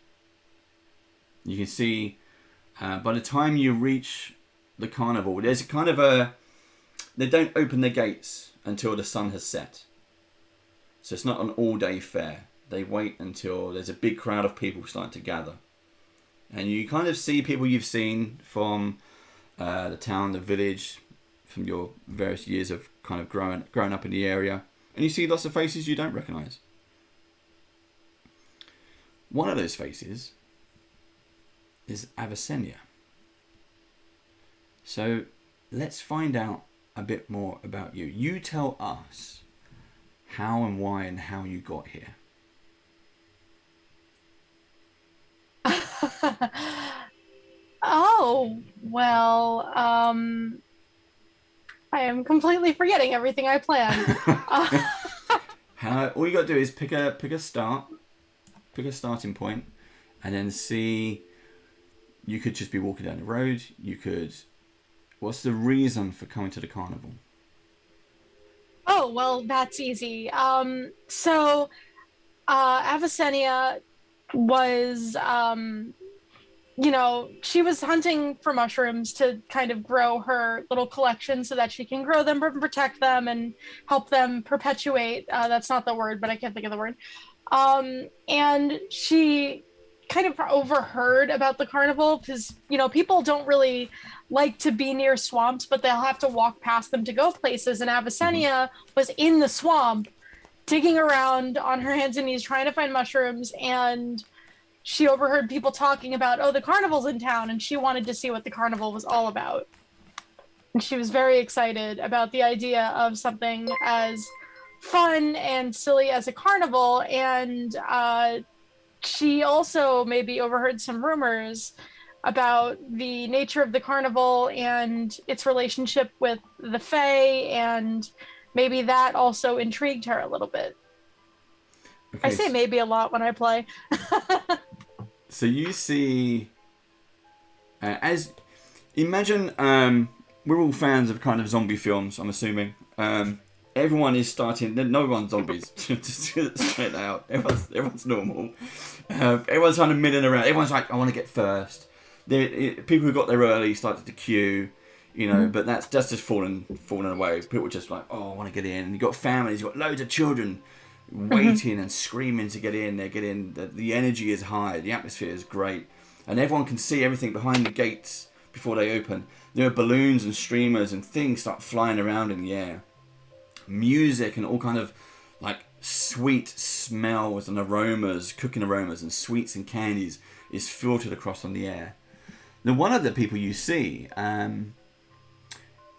You can see by the time you reach the carnival, there's kind of they don't open the gates until the sun has set. So it's not an all-day fair. They wait until there's a big crowd of people starting to gather. And you kind of see people you've seen from the town, the village, from your various years of kind of growing up in the area. And you see lots of faces you don't recognise. One of those faces is Avicennia. So let's find out a bit more about you. You tell us how and why and how you got here. Oh, well, I am completely forgetting everything I planned. All you got to do is pick a starting point, and then see. You could just be walking down the road. You could. What's the reason for coming to the carnival? Oh, well, that's easy. So Avicennia was she was hunting for mushrooms to kind of grow her little collection so that she can grow them and protect them and help them perpetuate. That's not the word, but I can't think of the word. And she kind of overheard about the carnival because, people don't really like to be near swamps, but they'll have to walk past them to go places. And Avicennia was in the swamp digging around on her hands and knees trying to find mushrooms, and she overheard people talking about, oh, the carnival's in town, and she wanted to see what the carnival was all about. And she was very excited about the idea of something as fun and silly as a carnival. And she also maybe overheard some rumors about the nature of the carnival and its relationship with the Fae, and maybe that also intrigued her a little bit. Okay, I say maybe a lot when I play. So you see, imagine we're all fans of kind of zombie films, I'm assuming. Everyone is starting, no one's zombies, just straight out. Everyone's normal. Everyone's kind of milling around. Everyone's like, I want to get first. People who got there early started to queue, but that's just fallen away. People are just like, oh, I want to get in. And you've got families, you've got loads of children waiting and screaming to get in. They get in. The energy is high. The atmosphere is great. And everyone can see everything behind the gates before they open. There are balloons and streamers and things start flying around in the air. Music and all kind of like sweet smells and aromas, cooking aromas and sweets and candies is filtered across on the air. Now, one of the people you see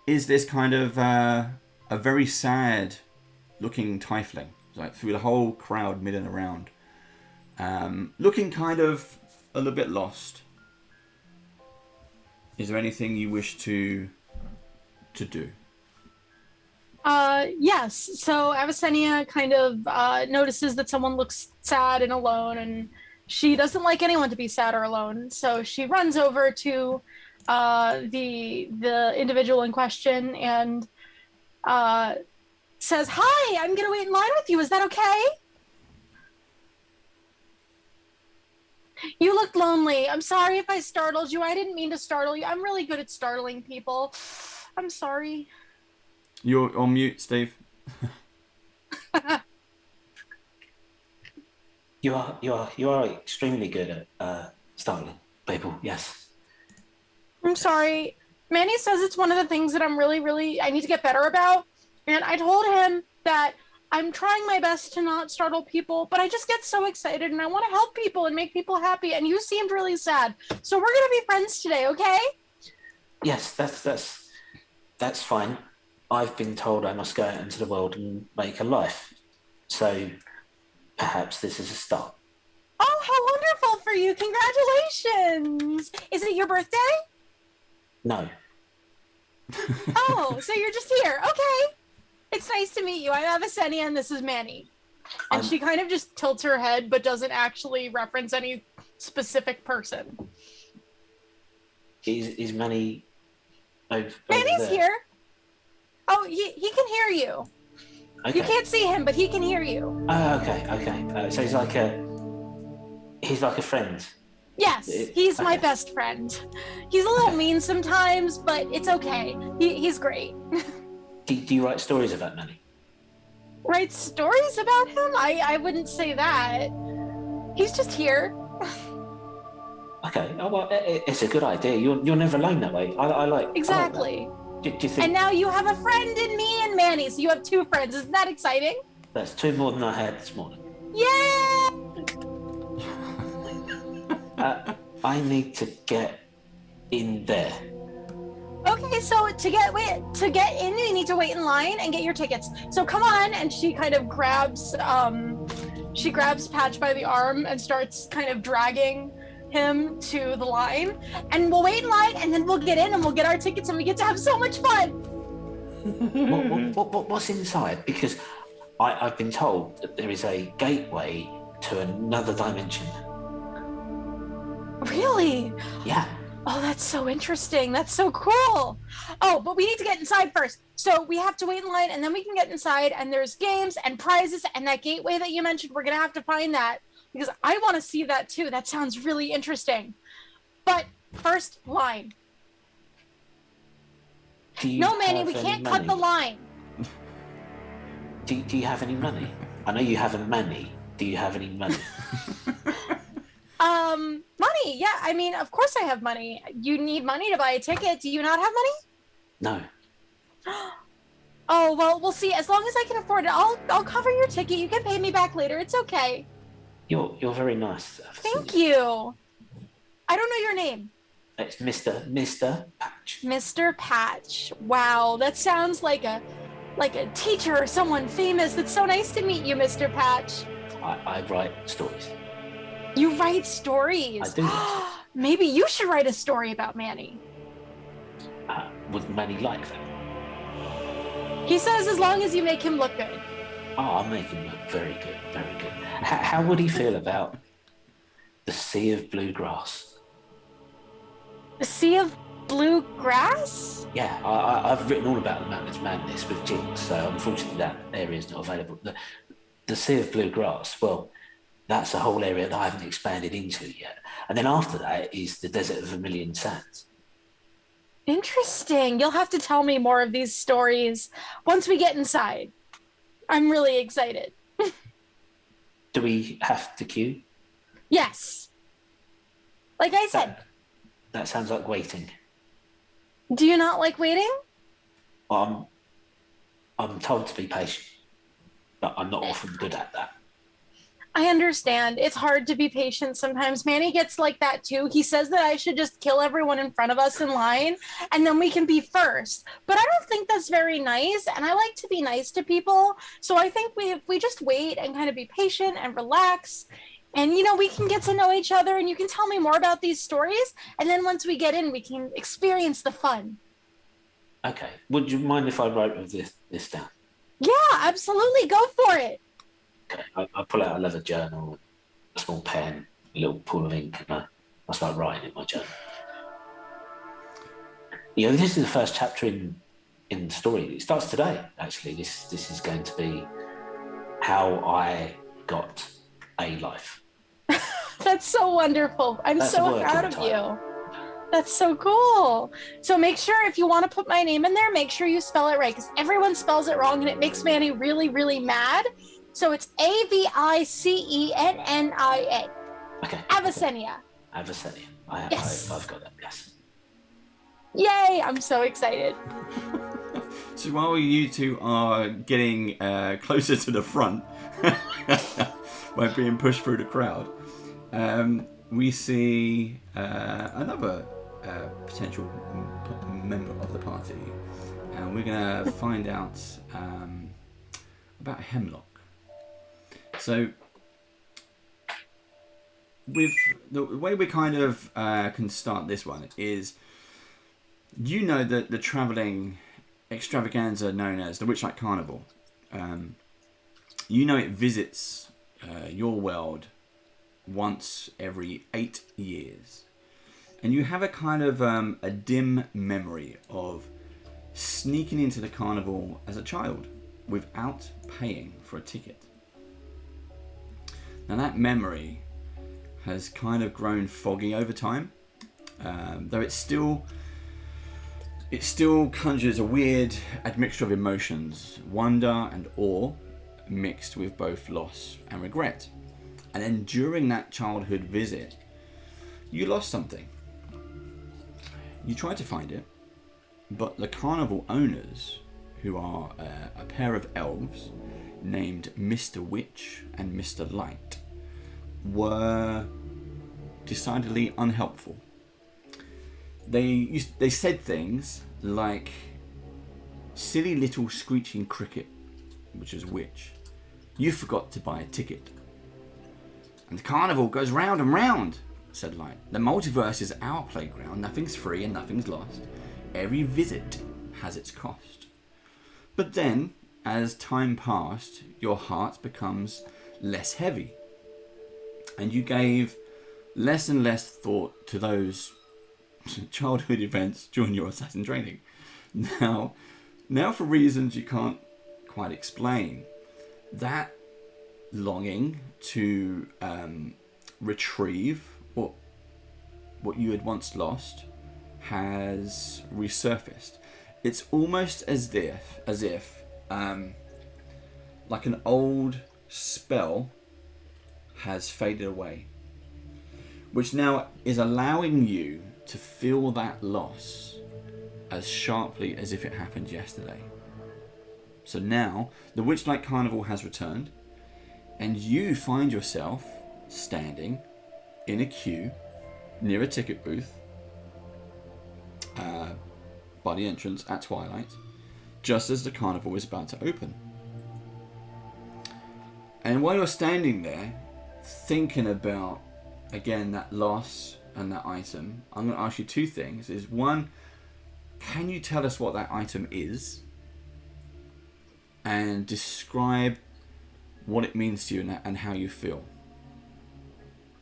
is this kind of a very sad looking tiefling. Like through the whole crowd milling around, looking kind of a little bit lost. Is there anything you wish to do? Yes. So Avicennia kind of notices that someone looks sad and alone, and she doesn't like anyone to be sad or alone. So she runs over to the individual in question and says, "Hi, I'm gonna wait in line with you. Is that okay?" "You look lonely. I'm sorry if I startled you. I didn't mean to startle you. I'm really good at startling people. I'm sorry." You're on mute, Steve. You are extremely good at startling people. Yes. I'm sorry. Manny says it's one of the things that I'm really I need to get better about. And I told him that I'm trying my best to not startle people, but I just get so excited and I want to help people and make people happy. And you seemed really sad. So we're going to be friends today, okay? Yes, that's fine. I've been told I must go out into the world and make a life. So perhaps this is a start. Oh, how wonderful for you. Congratulations. Is it your birthday? No. Oh, so you're just here. Okay. It's nice to meet you. I'm Avicennia and this is Manny. And she kind of just tilts her head but doesn't actually reference any specific person. Is Manny over Manny's there? here. Oh, he can hear you. Okay. You can't see him, but he can hear you. Oh, okay. So he's like a friend. Yes, he's my best friend. He's a little mean sometimes, but it's okay. He's great. Do you write stories about Manny? Write stories about him? I wouldn't say that. He's just here. Okay. Oh, well, it's a good idea. You're never alone that way. I like exactly. I like do you think? And now you have a friend in me and Manny, so you have two friends. Isn't that exciting? That's two more than I had this morning. Yeah. I need to get in there. Okay, so to get in, you need to wait in line and get your tickets. So come on, and she kind of grabs Patch by the arm and starts kind of dragging him to the line. And we'll wait in line, and then we'll get in and we'll get our tickets, and we get to have so much fun. What's inside? Because I've been told that there is a gateway to another dimension. Really? Yeah. Oh, that's so interesting. That's so cool. Oh, but we need to get inside first. So we have to wait in line and then we can get inside, and there's games and prizes and that gateway that you mentioned. We're going to have to find that because I want to see that too. That sounds really interesting. But first line. No, Manny, we can't cut the line. Do you have any money? I know you have a money. Do you have any money? Money. Yeah, I mean, of course I have money. You need money to buy a ticket. Do you not have money? No. Oh, well, we'll see. As long as I can afford it, I'll cover your ticket. You can pay me back later. It's okay. You're very nice. Thank you. I don't know your name. It's Mr. Patch. Mr. Patch. Wow, that sounds like a teacher or someone famous. It's so nice to meet you, Mr. Patch. I write stories. You write stories? I do. Maybe you should write a story about Manny. Would Manny like that? He says as long as you make him look good. Oh, I'll make him look very good, very good. How would he feel about the sea of blue grass? The sea of blue grass? Yeah, I've written all about the Mountains Madness with Jinx, so unfortunately that area is not available. The sea of blue grass, well, that's a whole area that I haven't expanded into yet. And then after that is the Desert of a Million Sands. Interesting. You'll have to tell me more of these stories once we get inside. I'm really excited. Do we have to queue? Yes. Like I said. That sounds like waiting. Do you not like waiting? I'm told to be patient, but I'm not often good at that. I understand. It's hard to be patient sometimes. Manny gets like that too. He says that I should just kill everyone in front of us in line and then we can be first. But I don't think that's very nice. And I like to be nice to people. So I think if we just wait and kind of be patient and relax and, we can get to know each other and you can tell me more about these stories. And then once we get in, we can experience the fun. Okay. Would you mind if I wrote this down? Yeah, absolutely. Go for it. Okay, I pull out a leather journal, a small pen, a little pool of ink, and I start writing in my journal. This is the first chapter in the story. It starts today, actually. This is going to be how I got a life. That's so wonderful. I'm so proud of you. That's so cool. So make sure if you want to put my name in there, make sure you spell it right because everyone spells it wrong and it makes Manny really, really mad. So it's Avicennia. Okay. Avicennia. Avicennia. Yes. I've got that, yes. Yay, I'm so excited. So while you two are getting closer to the front by being pushed through the crowd, we see another potential member of the party. And we're going to find out about Hemlock. So, with the way we kind of can start this one is, that the travelling extravaganza known as the Witchlight Carnival, it visits your world once every 8 years. And you have a kind of a dim memory of sneaking into the carnival as a child without paying for a ticket. Now that memory has kind of grown foggy over time, though it still conjures a weird admixture of emotions, wonder and awe, mixed with both loss and regret. And then during that childhood visit, you lost something. You tried to find it, but the carnival owners, who are a pair of elves named Mr. Witch and Mr. Light, were decidedly unhelpful. They said things like, "Silly little screeching cricket," which is Witch, "you forgot to buy a ticket." "And the carnival goes round and round," said Light. "The multiverse is our playground. Nothing's free and nothing's lost. Every visit has its cost." But then, as time passed, your heart becomes less heavy, and you gave less and less thought to those childhood events during your assassin training. Now for reasons you can't quite explain, that longing to retrieve what what you had once lost has resurfaced. It's almost as if like an old spell has faded away, which now is allowing you to feel that loss as sharply as if it happened yesterday. So now the Witchlight Carnival has returned, and you find yourself standing in a queue near a ticket booth by the entrance at twilight, just as the carnival is about to open. And while you're standing there thinking about, again, that loss and that item, I'm going to ask you two things. Is one, can you tell us what that item is and describe what it means to you and how you feel?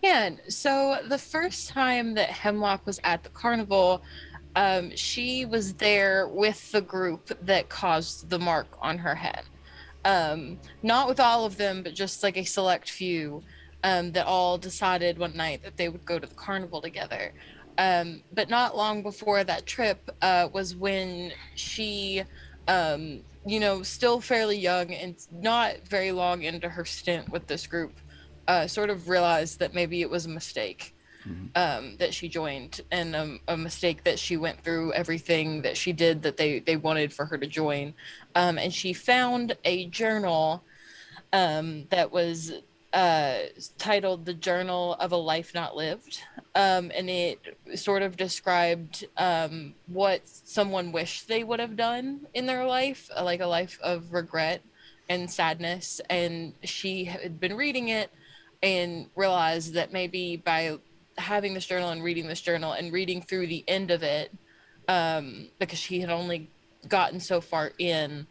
Yeah, so the first time that Hemlock was at the carnival, she was there with the group that caused the mark on her head. Not with all of them, but just like a select few that all decided one night that they would go to the carnival together. But not long before that trip was when she, still fairly young and not very long into her stint with this group, sort of realized that maybe it was a mistake. That she joined, and a mistake that she went through everything that she did that they wanted for her to join. And she found a journal that was titled The Journal of a Life Not Lived. And it sort of described what someone wished they would have done in their life, like a life of regret and sadness. And she had been reading it and realized that maybe by having this journal and reading through the end of it, because she had only gotten so far in,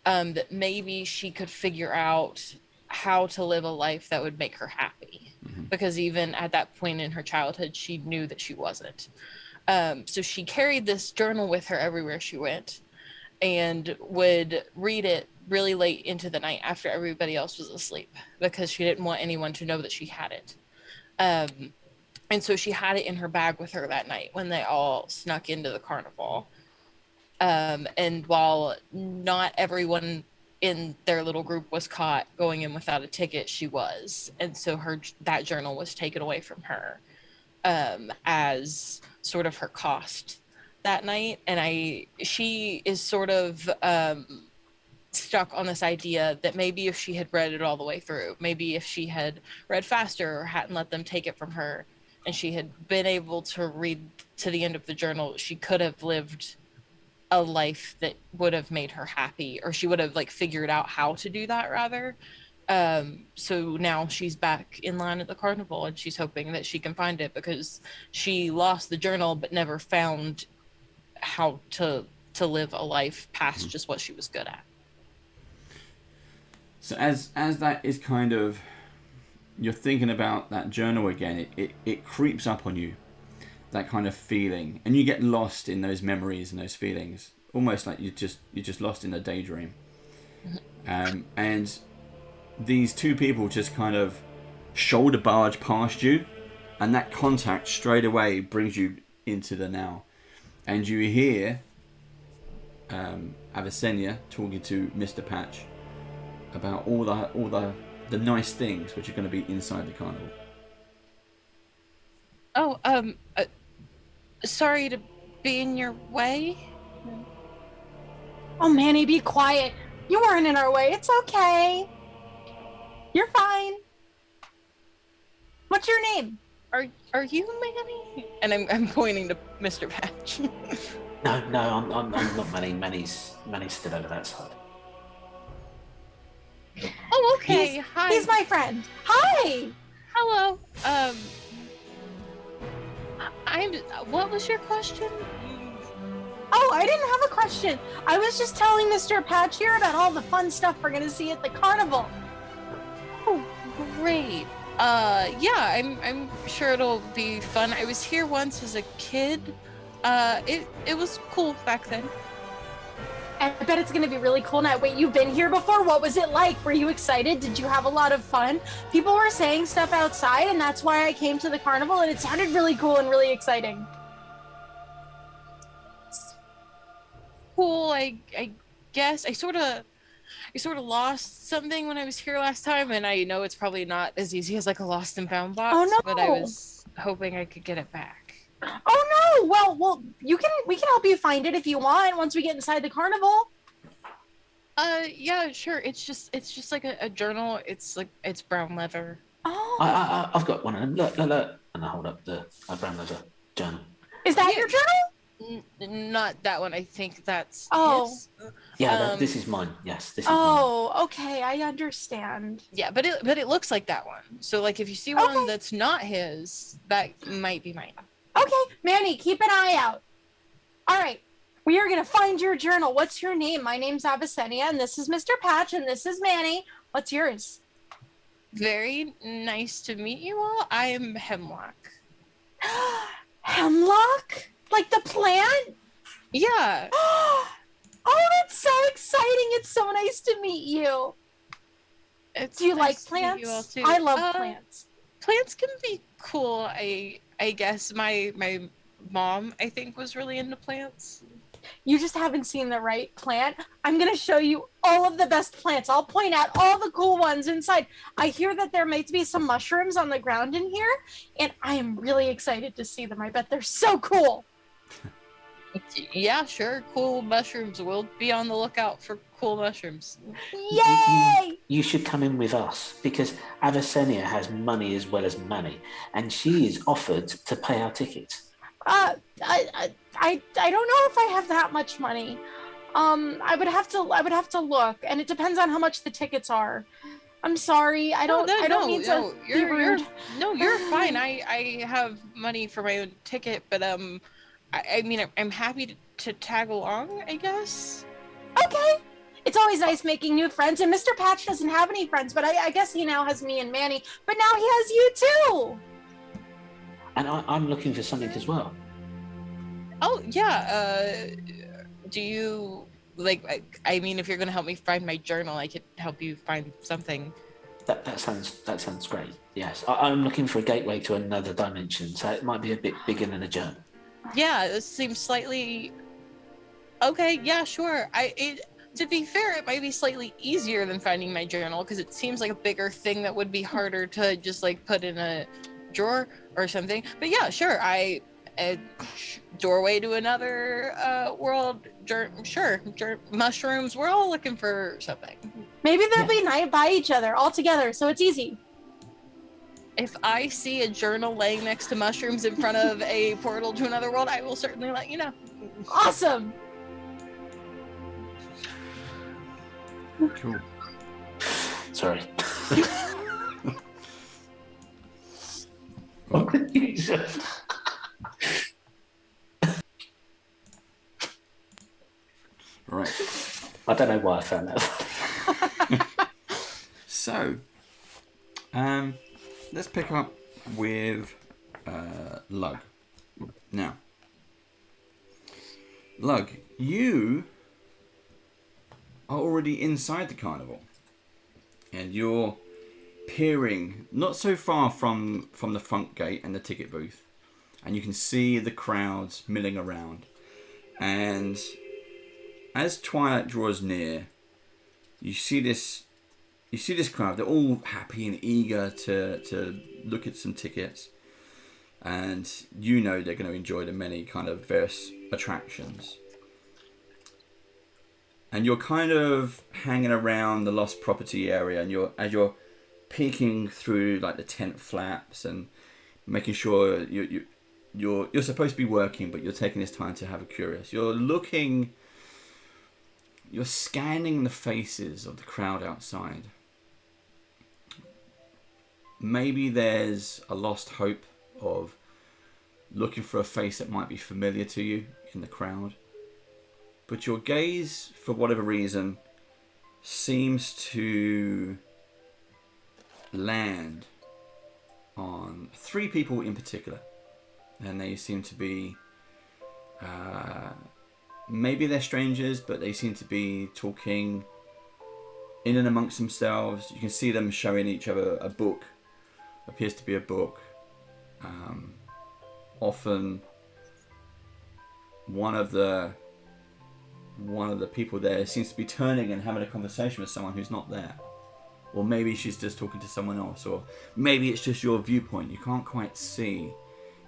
that maybe she could figure out how to live a life that would make her happy. Because even at that point in her childhood, she knew that she wasn't. So she carried this journal with her everywhere she went and would read it really late into the night after everybody else was asleep, because she didn't want anyone to know that she had it. And so she had it in her bag with her that night when they all snuck into the carnival. And while not everyone in their little group was caught going in without a ticket, she was. And so that journal was taken away from her as sort of her cost that night. And she is sort of stuck on this idea that maybe if she had read it all the way through, maybe if she had read faster or hadn't let them take it from her, and she had been able to read to the end of the journal, she could have lived a life that would have made her happy, or she would have figured out how to do that rather. So now she's back in line at the carnival, and she's hoping that she can find it, because she lost the journal but never found how to live a life past just what she was good at. So as that is kind of, you're thinking about that journal again, it creeps up on you, that kind of feeling, and you get lost in those memories and those feelings, almost like you're just lost in a daydream. And these two people just kind of shoulder barge past you, and that contact straight away brings you into the now, and you hear Avicenna talking to Mr. Patch about all the nice things which are going to be inside the carnival. Sorry to be in your way. Oh, Manny, be quiet. You weren't in our way. It's okay. You're fine. What's your name? Are you Manny? And I'm pointing to Mr. Patch. No, I'm not Manny. Manny's stood over that side. Oh, okay. Hi. He's my friend. Hi. Hello. What was your question? Oh, I didn't have a question. I was just telling Mr. Patch here about all the fun stuff we're gonna see at the carnival. Oh, great. Yeah, I'm sure it'll be fun. I was here once as a kid. It was cool back then. I bet it's going to be really cool now. Wait, you've been here before? What was it like? Were you excited? Did you have a lot of fun? People were saying stuff outside, and that's why I came to the carnival, and it sounded really cool and really exciting. Cool, I guess. I sort of lost something when I was here last time, and I know it's probably not as easy as like a lost and found box, Oh, no. but I was hoping I could get it back. Oh no! Well, we can help you find it if you want once we get inside the carnival. Yeah, sure. It's just like a journal. It's brown leather. Oh, I've got one of them. Look. And I hold up the brown leather journal. is that Yeah. your journal? Not that one. I think that's Oh. his. Yeah, this is mine. Yes, this is mine. Oh, okay, I understand. Yeah, but it looks like that one. So like if you see one that's not his, that might be mine. Okay, Manny, keep an eye out. All right, we are gonna find your journal. What's your name? My name's Avicennia, and this is Mr. Patch, and this is Manny. What's yours? Very nice to meet you all. I am Hemlock. Hemlock? Like the plant? Yeah. Oh, that's so exciting. It's so nice to meet you. It's Do you like nice to meet plants? you all, too. I love plants. Plants can be cool. I guess my mom, I think, was really into plants. You just haven't seen the right plant. I'm going to show you all of the best plants. I'll point out all the cool ones inside. I hear that there might be some mushrooms on the ground in here, and I am really excited to see them. I bet they're so cool. Yeah, sure. Cool mushrooms. We'll be on the lookout for cool mushrooms. Yay! You should come in with us because Avicennia has money as well as money, and she is offered to pay our tickets. I don't know if I have that much money. I would have to look, and it depends on how much the tickets are. I'm sorry. I don't mean to be rude. You're fine. I have money for my own ticket, but I mean I'm happy to tag along, I guess. Okay. It's always nice making new friends, and Mr. Patch doesn't have any friends, but I guess he now has me and Manny, but now he has you too. And I'm looking for something as well. Oh yeah. Do you like? I mean, if you're gonna help me find my journal, I could help you find something. That sounds great. Yes, I'm looking for a gateway to another dimension, so it might be a bit bigger than a journal. Yeah, this seems slightly. Okay, yeah, sure. To be fair, it might be slightly easier than finding my journal because it seems like a bigger thing that would be harder to just like put in a drawer or something. But yeah, sure. Doorway to another world. Sure. Mushrooms. We're all looking for something. Maybe they'll be by each other all together, so it's easy. If I see a journal laying next to mushrooms in front of a portal to another world, I will certainly let you know. Awesome. Cool. Sorry. Right. I don't know why I found that. So, let's pick up with Lug. Now, Lug, you are already inside the carnival, and you're peering not so far from the front gate and the ticket booth, and you can see the crowds milling around. And as twilight draws near, you see this crowd. They're all happy and eager to look at some tickets, and you know they're going to enjoy the many kind of various attractions. And you're kind of hanging around the lost property area, and as you're peeking through like the tent flaps and making sure you're supposed to be working, but you're taking this time to have a curious. You're scanning the faces of the crowd outside. Maybe there's a lost hope of looking for a face that might be familiar to you in the crowd. But your gaze, for whatever reason, seems to land on 3 people in particular. And they seem to be maybe they're strangers, but they seem to be talking in and amongst themselves. You can see them showing each other a book. Appears to be a book. Often one of the people there seems to be turning and having a conversation with someone who's not there. Or maybe she's just talking to someone else, or maybe it's just your viewpoint. You can't quite see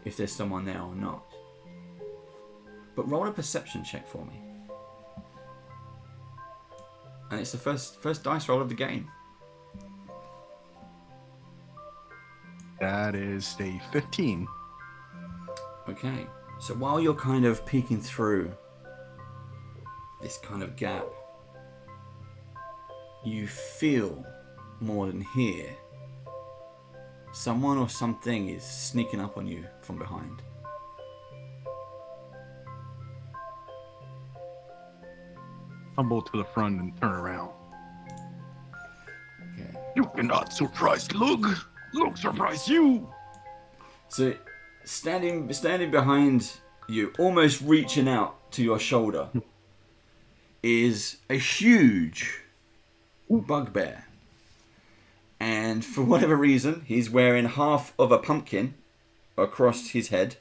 if there's someone there or not. But roll a perception check for me. And it's the first dice roll of the game. That is a 15. Okay, so while you're kind of peeking through this kind of gap, you feel more than hear someone or something is sneaking up on you from behind. Tumble to the front and turn around. Okay. You cannot surprise Lug. Lug surprise you. So standing behind you, almost reaching out to your shoulder, is a huge bugbear. And for whatever reason, he's wearing half of a pumpkin across his head,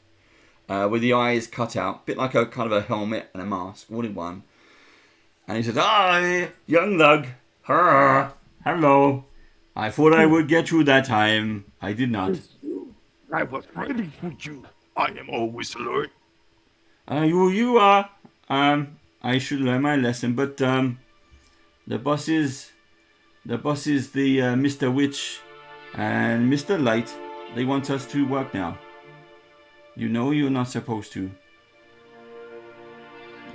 with the eyes cut out, bit like a kind of a helmet and a mask, all in one. And he says, "Hi, young Lug. Hello. I thought I would get you that time. I did not." I was ready for you. I am always alert. You are. I should learn my lesson, but the boss is the Mr. Witch and Mr. Light. They want us to work now. You know you're not supposed to.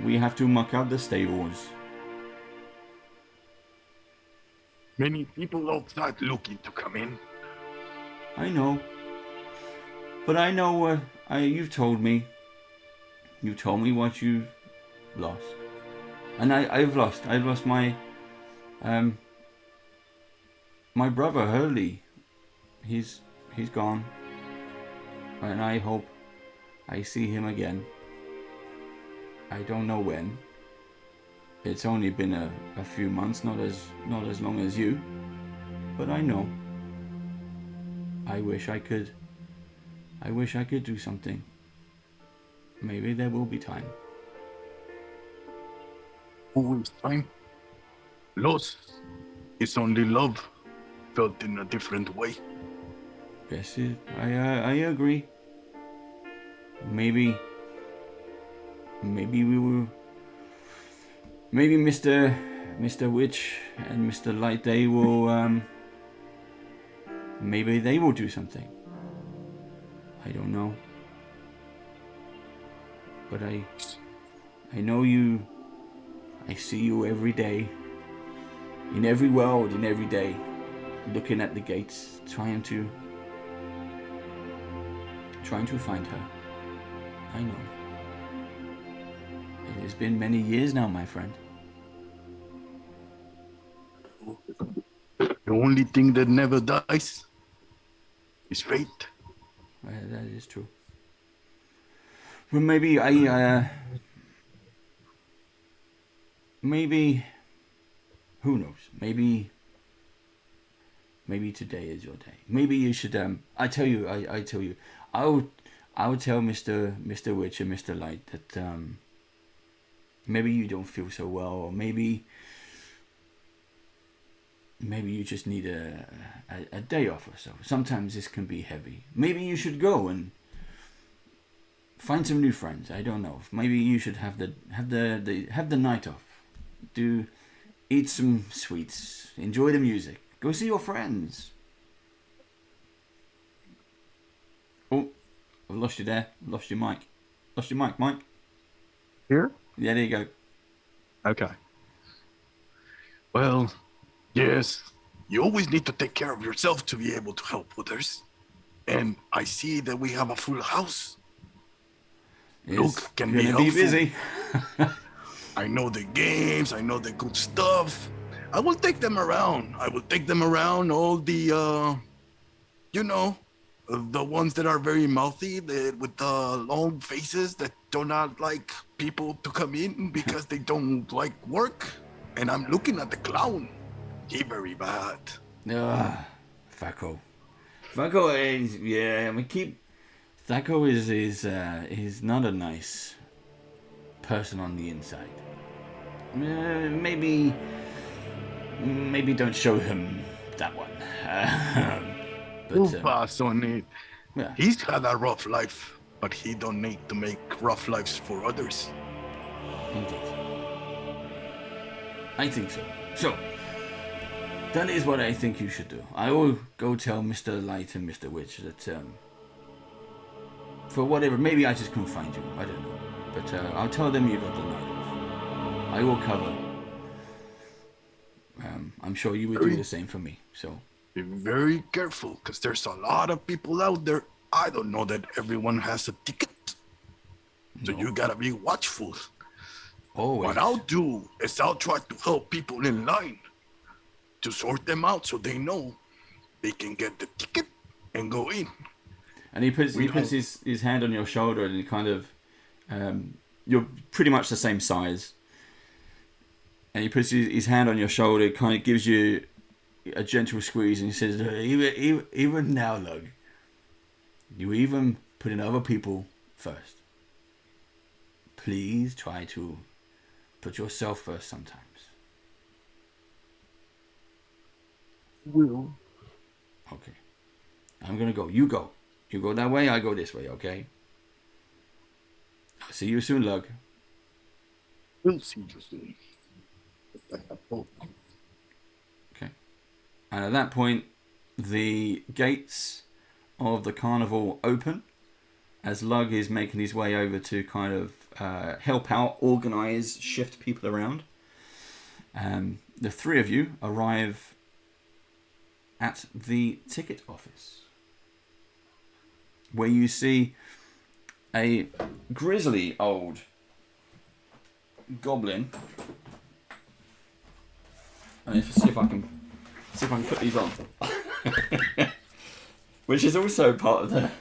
We have to muck out the stables. Many people outside looking to come in. I know. But I know what you've told me. You told me what you've lost. And I've lost my my brother Hurley. He's gone. And I hope I see him again. I don't know when. It's only been a few months, not as long as you. But I know. I wish I could do something. Maybe there will be time. Always time. Loss is only love, felt in a different way. Yes, I agree. Maybe we will. Maybe Mr. Witch and Mr. Light, they will. Maybe they will do something. I don't know. But I know you. I see you every day. In every world, in every day. Looking at the gates, trying to find her. I know. It has been many years now, my friend. The only thing that never dies is fate. That is true. Well, maybe maybe, who knows? Maybe today is your day. Maybe you should. I tell you. I would tell Mr. Witch and Mr. Light that maybe you don't feel so well, or maybe you just need a day off or so. Sometimes this can be heavy. Maybe you should go and find some new friends. I don't know. Maybe you should have the night off. Eat some sweets. Enjoy the music. Go see your friends. Oh, I've lost you there. Lost your mic. Lost your mic, Mike. Here? Yeah, there you go. Okay. Well, yes, you always need to take care of yourself to be able to help others. And I see that we have a full house. Look, can be helpful. Be busy. I know the games, I know the good stuff. I will take them around. I will take them around all the, the ones that are very mouthy, with the long faces that do not like people to come in because they don't like work. And I'm looking at the clown. He very bad. Thaco. Thaco is, yeah, I mean, Thaco is not a nice person on the inside. Maybe don't show him that one. Pass on it. Yeah. He's had a rough life, but he don't need to make rough lives for others. Indeed. I think so. So, that is what I think you should do. I will go tell Mr. Light and Mr. Witch that, for whatever, maybe I just couldn't find you. I don't know. But I'll tell them you got the night off. I will cover. I'm sure you would do the same for me. So be very careful, because there's a lot of people out there. I don't know that everyone has a ticket. So you gotta be watchful. Always. What I'll do is I'll try to help people in line to sort them out so they know they can get the ticket and go in. And he puts his hand on your shoulder, and he kind of, you're pretty much the same size. And he puts his hand on your shoulder, kind of gives you a gentle squeeze, and he says, even now, Lug, you even put in other people first. Please try to put yourself first sometimes. Will. Okay. I'm going to go. You go. You go that way, I go this way, okay? I'll see you soon, Lug. We'll see you soon. Okay. And at that point, the gates of the carnival open as Lug is making his way over to kind of help out, organize, shift people around. The three of you arrive at the ticket office, where you see a grizzly old goblin. And see if I can put these on. Which is also part of the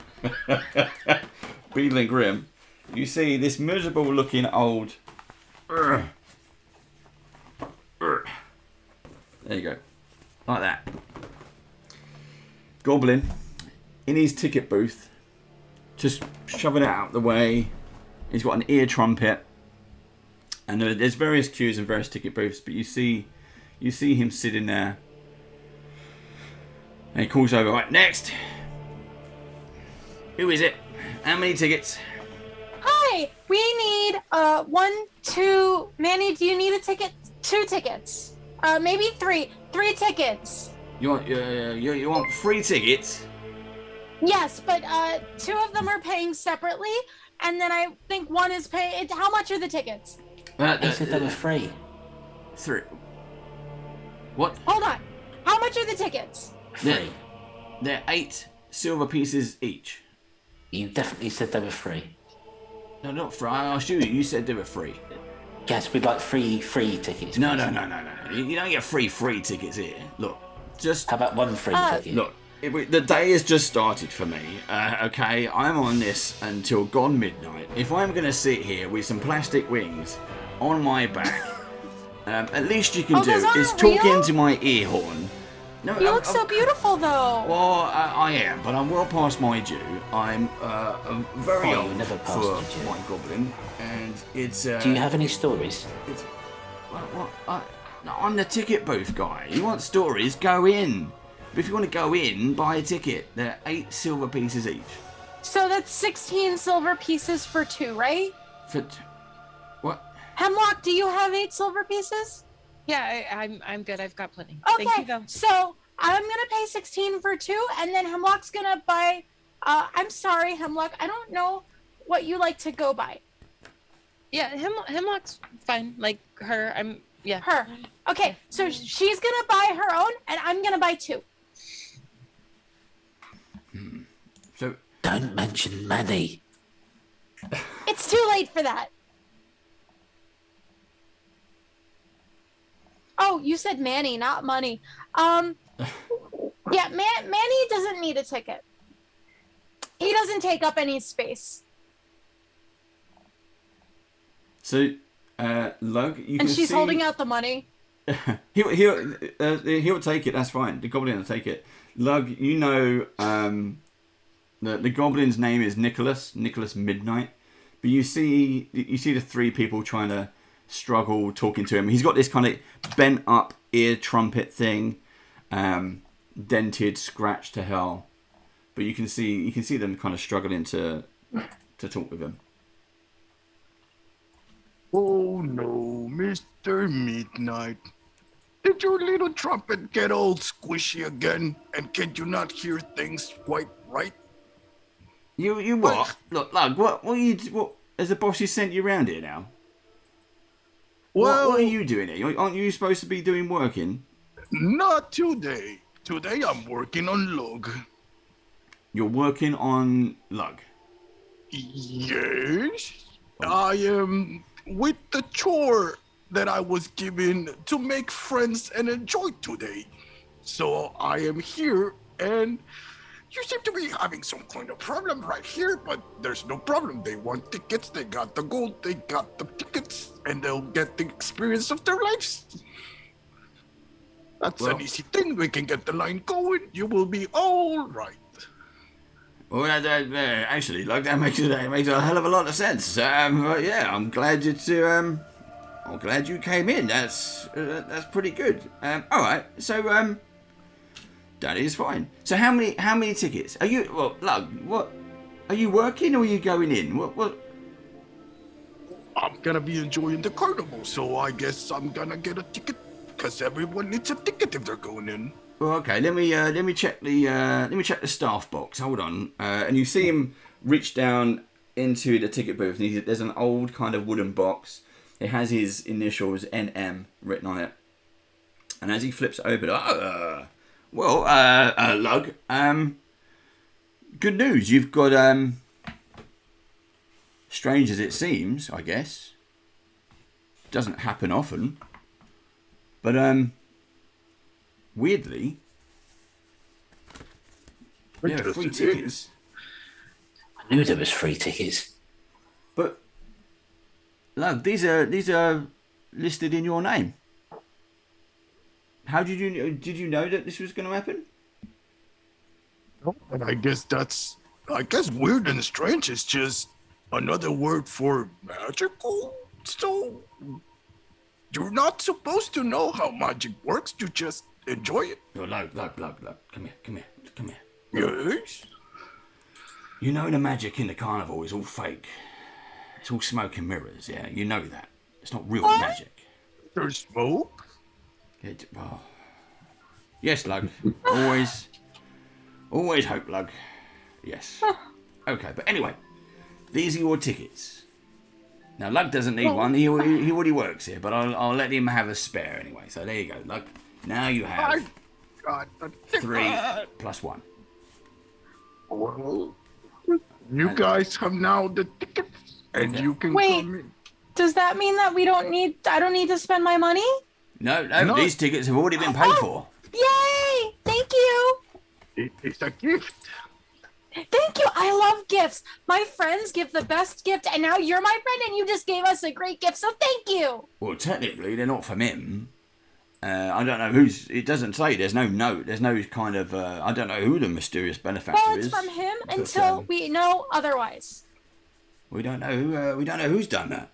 Beadling Grim. You see this miserable looking old. There you go. Like that. Goblin in his ticket booth, just shoving it out the way. He's got an ear trumpet. And there's various queues and various ticket booths, but you see him sitting there. And he calls over, right, next. Who is it? How many tickets? Hi, we need 1, 2. Manny, do you need a ticket? 2 tickets. Maybe 3. 3 tickets. You want 3 tickets? Yes, but 2 of them are paying separately, and then I think 1 is paying. How much are the tickets? They said they were free. 3. What? Hold on. How much are the tickets? Free. They're 8 silver pieces each. You definitely said they were free. No, not free. I asked you. You said they were free. Yes, we'd like free tickets. No. You don't get free tickets here. Look, just... How about 1 free ticket? Look, the day has just started for me, okay? I'm on this until gone midnight. If I'm going to sit here with some plastic wings on my back, at least you can do is talk into my ear horn. No, You look so beautiful, though. Well, I am, but I'm well past my due. I'm very old never past for your due. my goblin, and it's... Do you have any stories? I'm the ticket booth guy. You want stories? Go in. But if you want to go in, buy a ticket. They're 8 silver pieces each. So that's 16 silver pieces for 2, right? What? Hemlock, do you have 8 silver pieces? Yeah, I'm good. I've got plenty. Okay, Thank you, though. so I'm gonna pay 16 for 2, and then Hemlock's gonna buy. I'm sorry, Hemlock. I don't know what you like to go by. Yeah, Hemlock's fine. Like her, Her. Okay, so she's gonna buy her own, and I'm gonna buy 2. So Don't mention money. It's too late for that. Oh, you said Manny, not money. Yeah, Manny doesn't need a ticket. He doesn't take up any space. So, Lug, you can And she's see... holding out the money. he'll take it. That's fine. The goblin will take it. Lug, you know, the goblin's name is Nicholas Midnight. But you see the three people trying to struggle talking to him. He's got this kind of bent up ear trumpet thing, dented, scratched to hell. But you can see them kind of struggling to talk with him. Oh no, Mr. Midnight. Did your little trumpet get all squishy again? And can you not hear things quite right? You what? Look, Lug, what has the boss sent you around here now? Well, what are you doing here? Aren't you supposed to be doing working? Not today. Today I'm working on Lug. You're working on Lug? Yes. I am with the chore that I was given to make friends and enjoy today. So I am here, and you seem to be having some kind of problem right here, but there's no problem. They want tickets, they got the gold, they got the tickets, and they'll get the experience of their lives. That's an easy thing. We can get the line going. You will be all right. Well, actually, Lug, that makes a hell of a lot of sense. Yeah, I'm glad I'm glad you came in. That's pretty good. All right. So that is fine. So how many tickets are you? Well, Lug, what are you working or are you going in? What? I'm gonna be enjoying the carnival, so I guess I'm gonna get a ticket because everyone needs a ticket if they're going in. Well, okay. Let me check the staff box. Hold on. And you see him reach down into the ticket booth. And there's an old kind of wooden box. It has his initials NM written on it. And as he flips it open, Lug, good news. You've got, strange as it seems, I guess. Doesn't happen often. But, weirdly, yeah, free tickets. I knew there was free tickets. But, Lug, these are listed in your name. How did you know that this was going to happen? And I guess weird and strange is just another word for magical. So you're not supposed to know how magic works. You just enjoy it. Oh, Lug, come here. Yes. You know the magic in the carnival is all fake. It's all smoke and mirrors, yeah? You know that. It's not real magic. There's smoke? Yes, Lug. Always hope, Lug. Yes. Okay, but anyway, these are your tickets. Now, Lug doesn't need one. He already works here, but I'll let him have a spare anyway. So there you go, Lug. Now you have 3 plus 1. Well, you guys have now the tickets, and you can come in. Does that mean that I don't need to spend my money? No, these tickets have already been paid for. Yay! Thank you! It's a gift. Thank you! I love gifts. My friends give the best gift, and now you're my friend, and you just gave us a great gift, so thank you! Well, technically, they're not from him. I don't know who's... It doesn't say. There's no note. There's no kind of... I don't know who the mysterious benefactor is. Well, it's from him until we know otherwise. We don't know who's done that.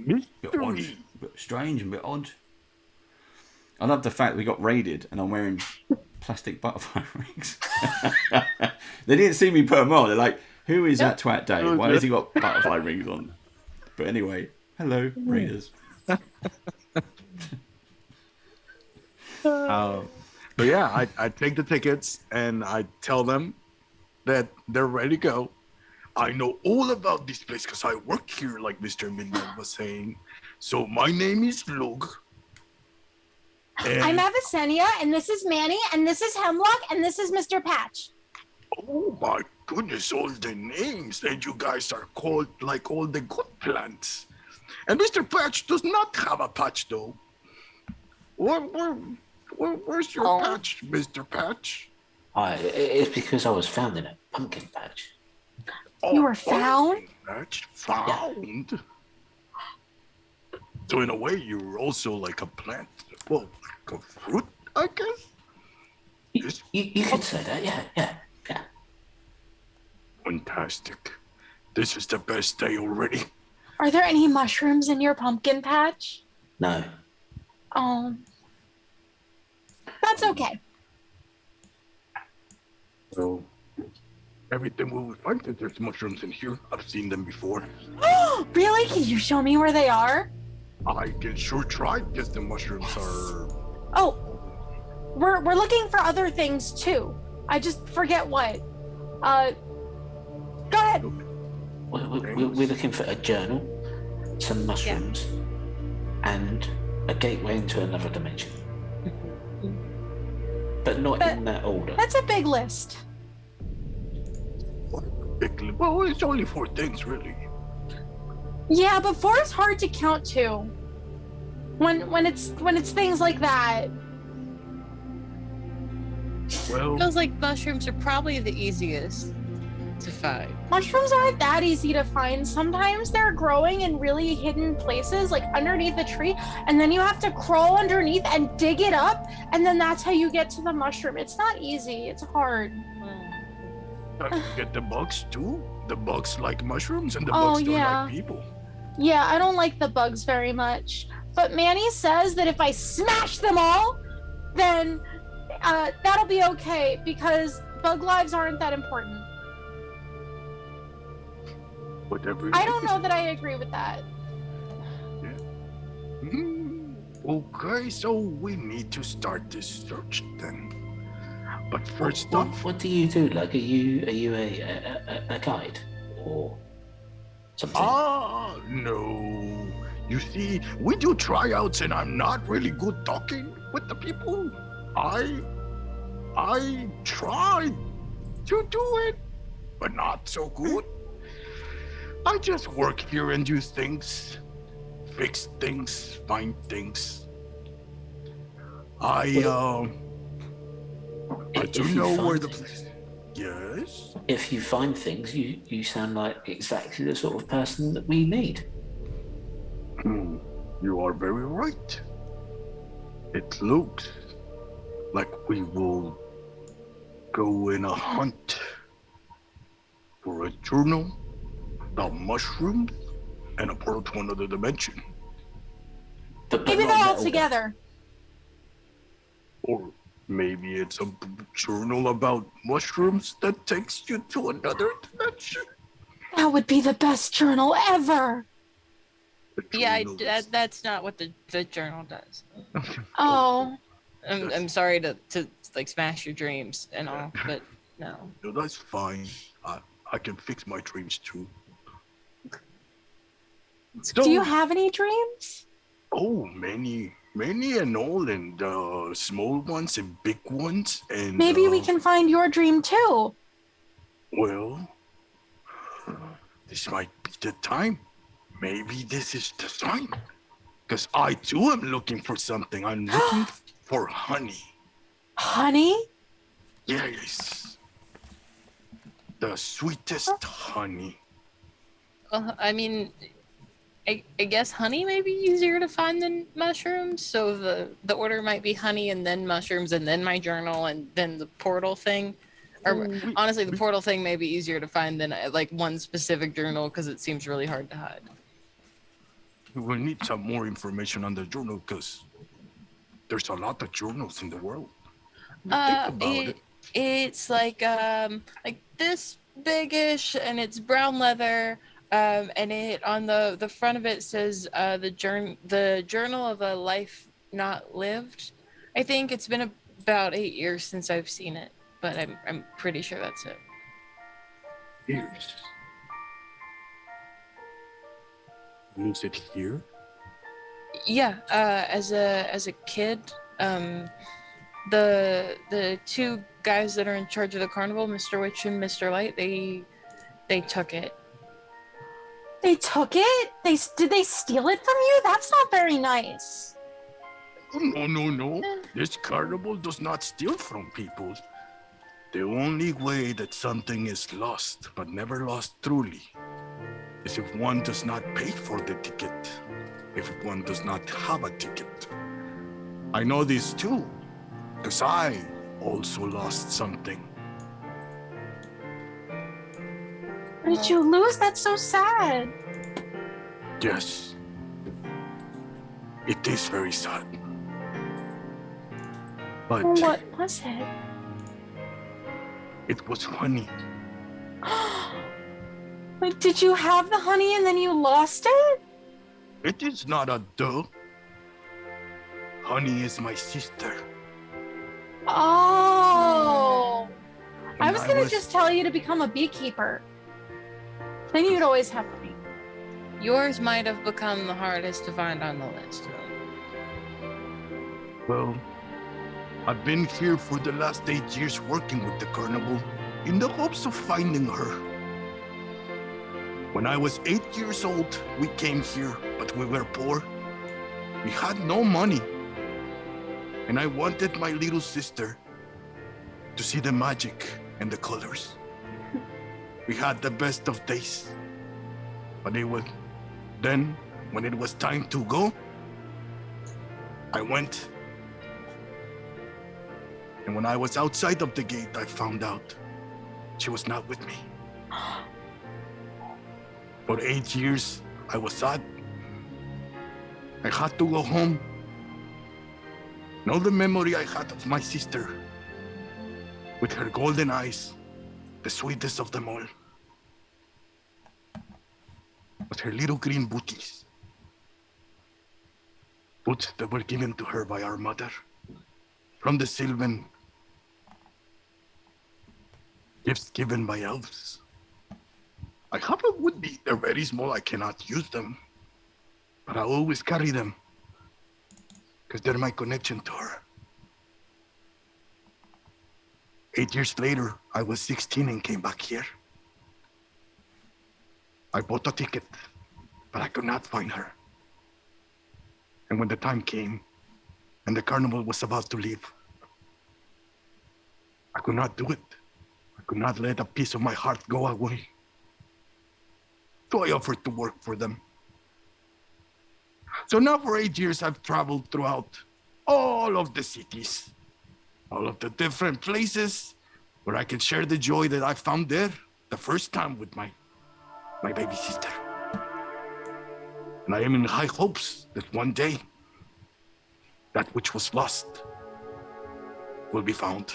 Bit odd, bit strange and a bit odd. I love the fact we got raided and I'm wearing plastic butterfly rings. They didn't see me put them on. They're like, who is that twat Dave? Why has he got butterfly rings on? But anyway, hello, raiders. But yeah, I take the tickets and I tell them that they're ready to go. I know all about this place because I work here, like Mr. Midnight was saying. So my name is Lug. I'm Avicennia, and this is Manny, and this is Hemlock, and this is Mr. Patch. Oh my goodness, all the names. And you guys are called like all the good plants. And Mr. Patch does not have a patch, though. Where's your patch, Mr. Patch? It's because I was found in a pumpkin patch. You were found? That's found. So in a way, you're also like a plant. Well, like a fruit, I guess. You could say that, yeah. Fantastic. This is the best day already. Are there any mushrooms in your pumpkin patch? No. Oh. That's okay. So, everything will find that there's mushrooms in here. I've seen them before. Really? Can you show me where they are? I can sure try because the mushrooms are. Oh, we're looking for other things too. I just forget what. Go ahead. We're looking for a journal, some mushrooms, and a gateway into another dimension. But not in that order. That's a big list. Well, it's only 4 things, really. Yeah, but 4 is hard to count to. When it's things like that. Well, Feels like mushrooms are probably the easiest to find. Mushrooms aren't that easy to find. Sometimes they're growing in really hidden places, like underneath a tree, and then you have to crawl underneath and dig it up, and then that's how you get to the mushroom. It's not easy. It's hard. get the bugs too. The bugs like mushrooms, and the bugs don't like people. Yeah, I don't like the bugs very much. But Manny says that if I smash them all, then that'll be okay because bug lives aren't that important. Whatever. I don't know that I agree with that. Okay, so we need to start this search then. But first off, what do you do? Like, are you a guide or something? No. You see, we do tryouts, and I'm not really good talking with the people. I tried to do it, but not so good. I just work here and do things, fix things, find things. I do know where the place. Yes. If you find things, you sound like exactly the sort of person that we need. You are very right. It looks like we will go in a hunt for a journal about mushrooms and a portal to another dimension. But Maybe not they're in all that together. Or maybe it's a journal about mushrooms that takes you to another dimension. That would be the best journal ever. Yeah, that's not what the journal does. Oh. I'm sorry to like smash your dreams and all, but no. No, that's fine. I can fix my dreams too. Do you have any dreams? Oh, many and all, and small ones and big ones, and Maybe we can find your dream too. Well, this might be the time. Maybe this is the sign. Because I too am looking for something. I'm looking for honey. Honey? Yes. The sweetest honey. Well, I mean, I guess honey may be easier to find than mushrooms. So the order might be honey and then mushrooms and then my journal and then the portal thing. Or honestly, the portal thing may be easier to find than like one specific journal because it seems really hard to hide. We will need some more information on the journal because there's a lot of journals in the world. Think about it. It's like this big-ish, and it's brown leather. And it on the front of it says the journal of a life not lived. I think it's been about 8 years since I've seen it, but I'm pretty sure that's it. Years. Is it here? Yeah, as a kid, the two guys that are in charge of the carnival, Mr. Witch and Mr. Light, they took it. They took it? Did they steal it from you? That's not very nice. No. This carnival does not steal from people. The only way that something is lost, but never lost truly, is if one does not pay for the ticket, if one does not have a ticket. I know this too, because I also lost something. What did you lose? That's so sad. Yes, it is very sad. But What was it? it was honey. Wait, did you have the honey and then you lost it? It is not a duh. Honey is my sister. Oh. I When was going to just tell you to become a beekeeper. Then you'd always have honey. Yours might have become the hardest to find on the list. Well, I've been here for the last 8 years working with the carnival in the hopes of finding her. When I was 8 years old, we came here, but we were poor. We had no money. And I wanted my little sister to see the magic and the colors. We had the best of days. But then, when it was time to go, I went. And when I was outside of the gate, I found out she was not with me. For 8 years, I was sad. I had to go home. And all the memory I had of my sister, with her golden eyes, the sweetest of them all, was her little green booties. Boots that were given to her by our mother from the Sylvan. Gifts given by elves. I have a would-be. They're very small. I cannot use them. But I always carry them. Because they're my connection to her. 8 years later, I was 16 and came back here. I bought a ticket, but I could not find her. And when the time came, and the carnival was about to leave, I could not do it. I could not let a piece of my heart go away. So I offered to work for them. So now for 8 years, I've traveled throughout all of the cities, all of the different places where I can share the joy that I found there the first time with my baby sister. And I am in high hopes that one day, that which was lost will be found.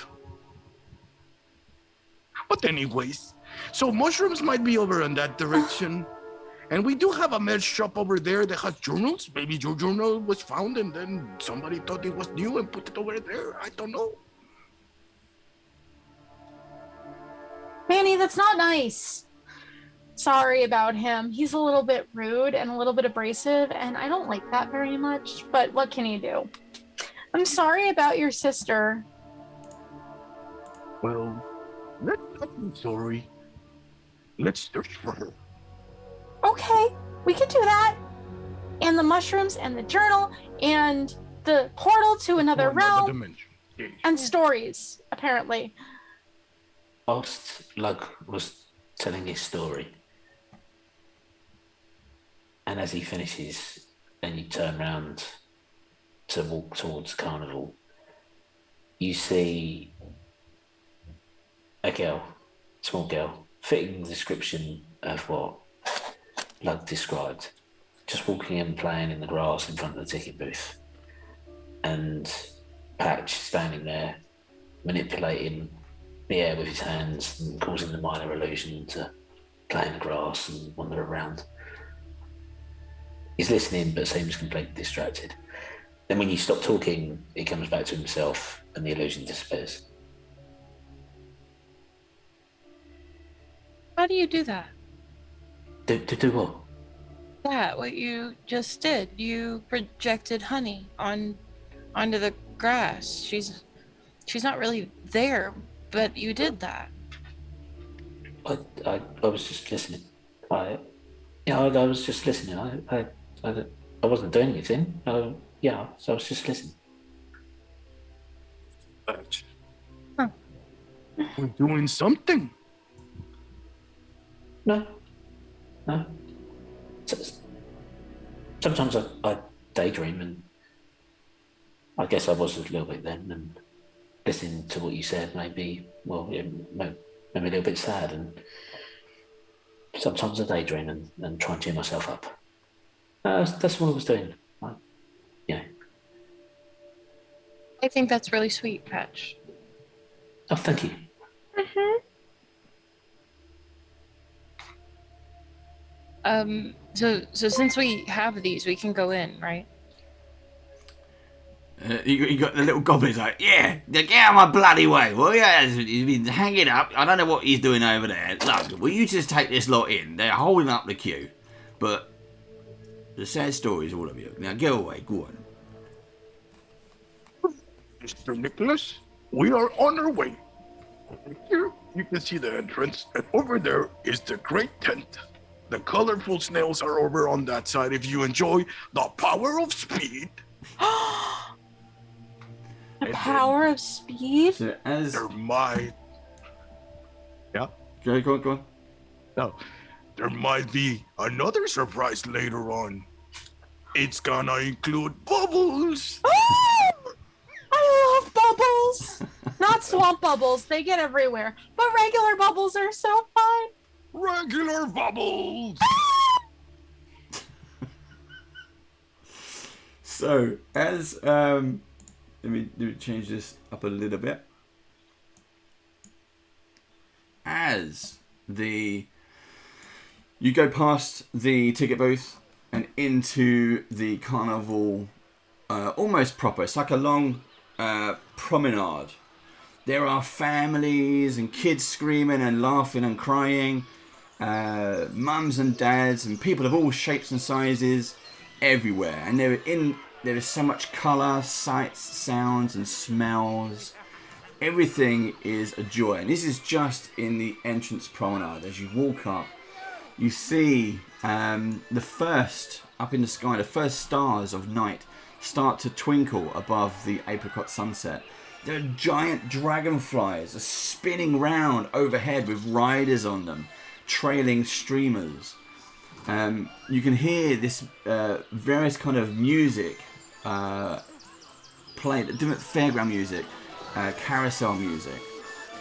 But anyways, so mushrooms might be over in that direction. And we do have a merch shop over there that has journals. Maybe your journal was found and then somebody thought it was new and put it over there. I don't know. Manny, that's not nice. Sorry about him. He's a little bit rude and a little bit abrasive, and I don't like that very much, but what can you do? I'm sorry about your sister. Well, let's not be sorry. Let's search for her. Okay, we can do that. And the mushrooms and the journal and the portal to another realm dimension. Yes. and stories, apparently. Whilst Lug was telling his story, and as he finishes, and you turn round to walk towards Carnival, you see a girl, small girl, fitting the description of what Lug described, just walking and playing in the grass in front of the ticket booth, and Patch standing there manipulating the air with his hands and causing the minor illusion to play in the grass and wander around. He's listening but seems completely distracted. Then when you stop talking, he comes back to himself and the illusion disappears. How do you do that? Do what? That, what you just did. You projected honey onto the grass. She's not really there, but you did that. I was just listening. I was just listening. I wasn't doing anything. So I was just listening. Patch. We're doing something. No. No. Sometimes I daydream, and I guess I was a little bit then, and listening to what you said made me, made me a little bit sad, and sometimes I daydream and try and cheer myself up. That's what I was doing. Yeah. I think that's really sweet, Patch. Oh, thank you. So since we have these, we can go in, right? You got the little goblins like, yeah, get out of my bloody way. Well, yeah, he's been hanging up. I don't know what he's doing over there. Look, will you just take this lot in? They're holding up the queue. But the sad stories, all of you. Now, go away. Go on. Mr. Nicholas, we are on our way. Here you can see the entrance, and over there is the great tent. The colorful snails are over on that side if you enjoy the power of speed. The power of speed? So as... There might... Yeah? Go on. No. There might be another surprise later on. It's gonna include bubbles. I love bubbles. Not swamp bubbles. They get everywhere. But regular bubbles are so fun. Regular bubbles. So, as... let me change this up a little bit. As you go past the ticket booth and into the carnival, almost proper. It's like a long promenade. There are families and kids screaming and laughing and crying, mums and dads and people of all shapes and sizes everywhere. And there is so much colour, sights, sounds and smells. Everything is a joy. And this is just in the entrance promenade. As you walk up, you see the first, up in the sky, the first stars of night start to twinkle above the apricot sunset. There are giant dragonflies spinning round overhead with riders on them, trailing streamers. You can hear this various kind of music played, different fairground music, carousel music.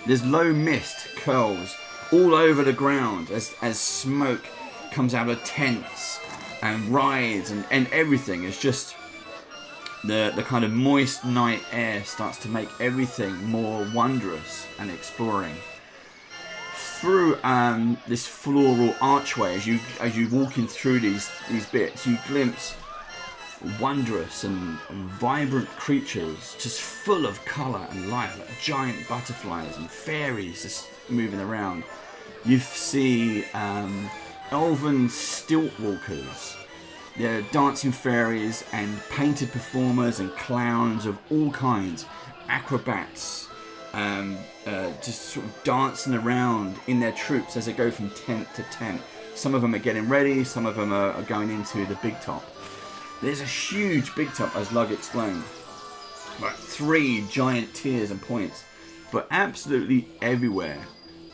There's low mist curls all over the ground as smoke comes out of tents and rides and everything. It's just the kind of moist night air starts to make everything more wondrous and exploring. Through this floral archway, as you walk in through these bits, you glimpse wondrous and vibrant creatures, just full of colour and life, like giant butterflies and fairies just moving around. You see elven stilt walkers. There are dancing fairies and painted performers and clowns of all kinds, acrobats, just sort of dancing around in their troops as they go from tent to tent. Some of them are getting ready, some of them are going into the big top. There's a huge big top, as Lug explained, like 3 giant tiers and points, but absolutely everywhere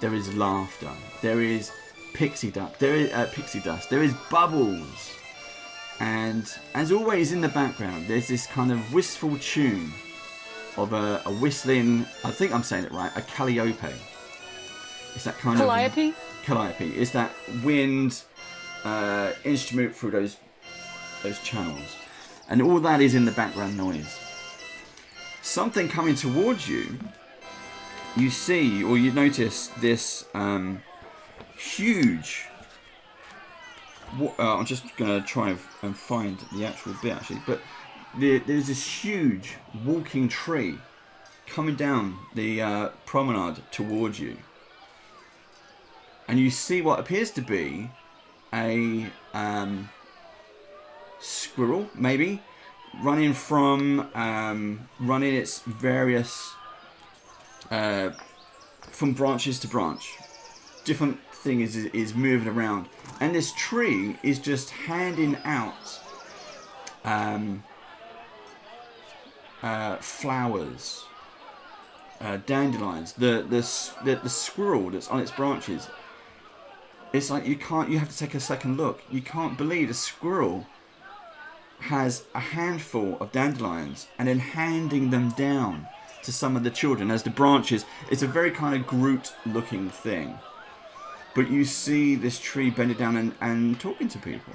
there is laughter, there is pixie dust, there is bubbles, and as always in the background there's this kind of wistful tune of a whistling, I think I'm saying it right, a calliope. It's that kind Calliope? of... Calliope. It's that wind instrument through those channels. And all that is in the background noise. Something coming towards you, you see, or you notice this huge... I'm just going to try and find the actual bit actually, but there's this huge walking tree coming down the promenade towards you, and you see what appears to be a squirrel, maybe running its various from branches to branch. Different thing is moving around, and this tree is just handing out flowers, dandelions, the squirrel that's on its branches. It's like you have to take a second look. You can't believe a squirrel has a handful of dandelions and then handing them down to some of the children as the branches. It's a very kind of Groot looking thing. But you see this tree bending down and talking to people.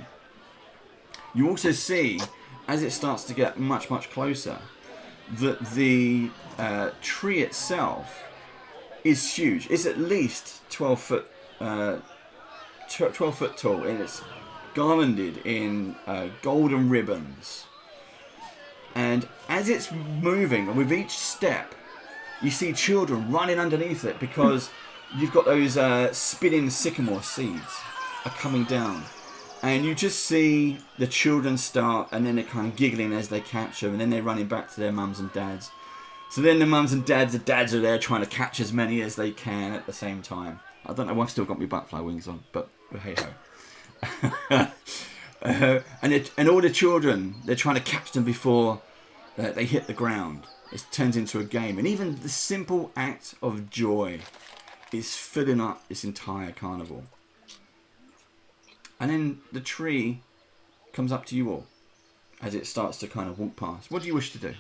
You also see, as it starts to get much, much closer, that the tree itself is huge. It's at least 12 foot tall, and it's garlanded in golden ribbons. And as it's moving, with each step, you see children running underneath it because you've got those spinning sycamore seeds are coming down. And you just see the children start, and then they're kind of giggling as they catch them, and then they're running back to their mums and dads. So then the mums and dads, the dads are there trying to catch as many as they can at the same time. I don't know why I've still got my butterfly wings on, but hey ho. And all the children, they're trying to catch them before they hit the ground. It turns into a game. And even the simple act of joy is filling up this entire carnival. And then the tree comes up to you all as it starts to kind of walk past. What do you wish to do?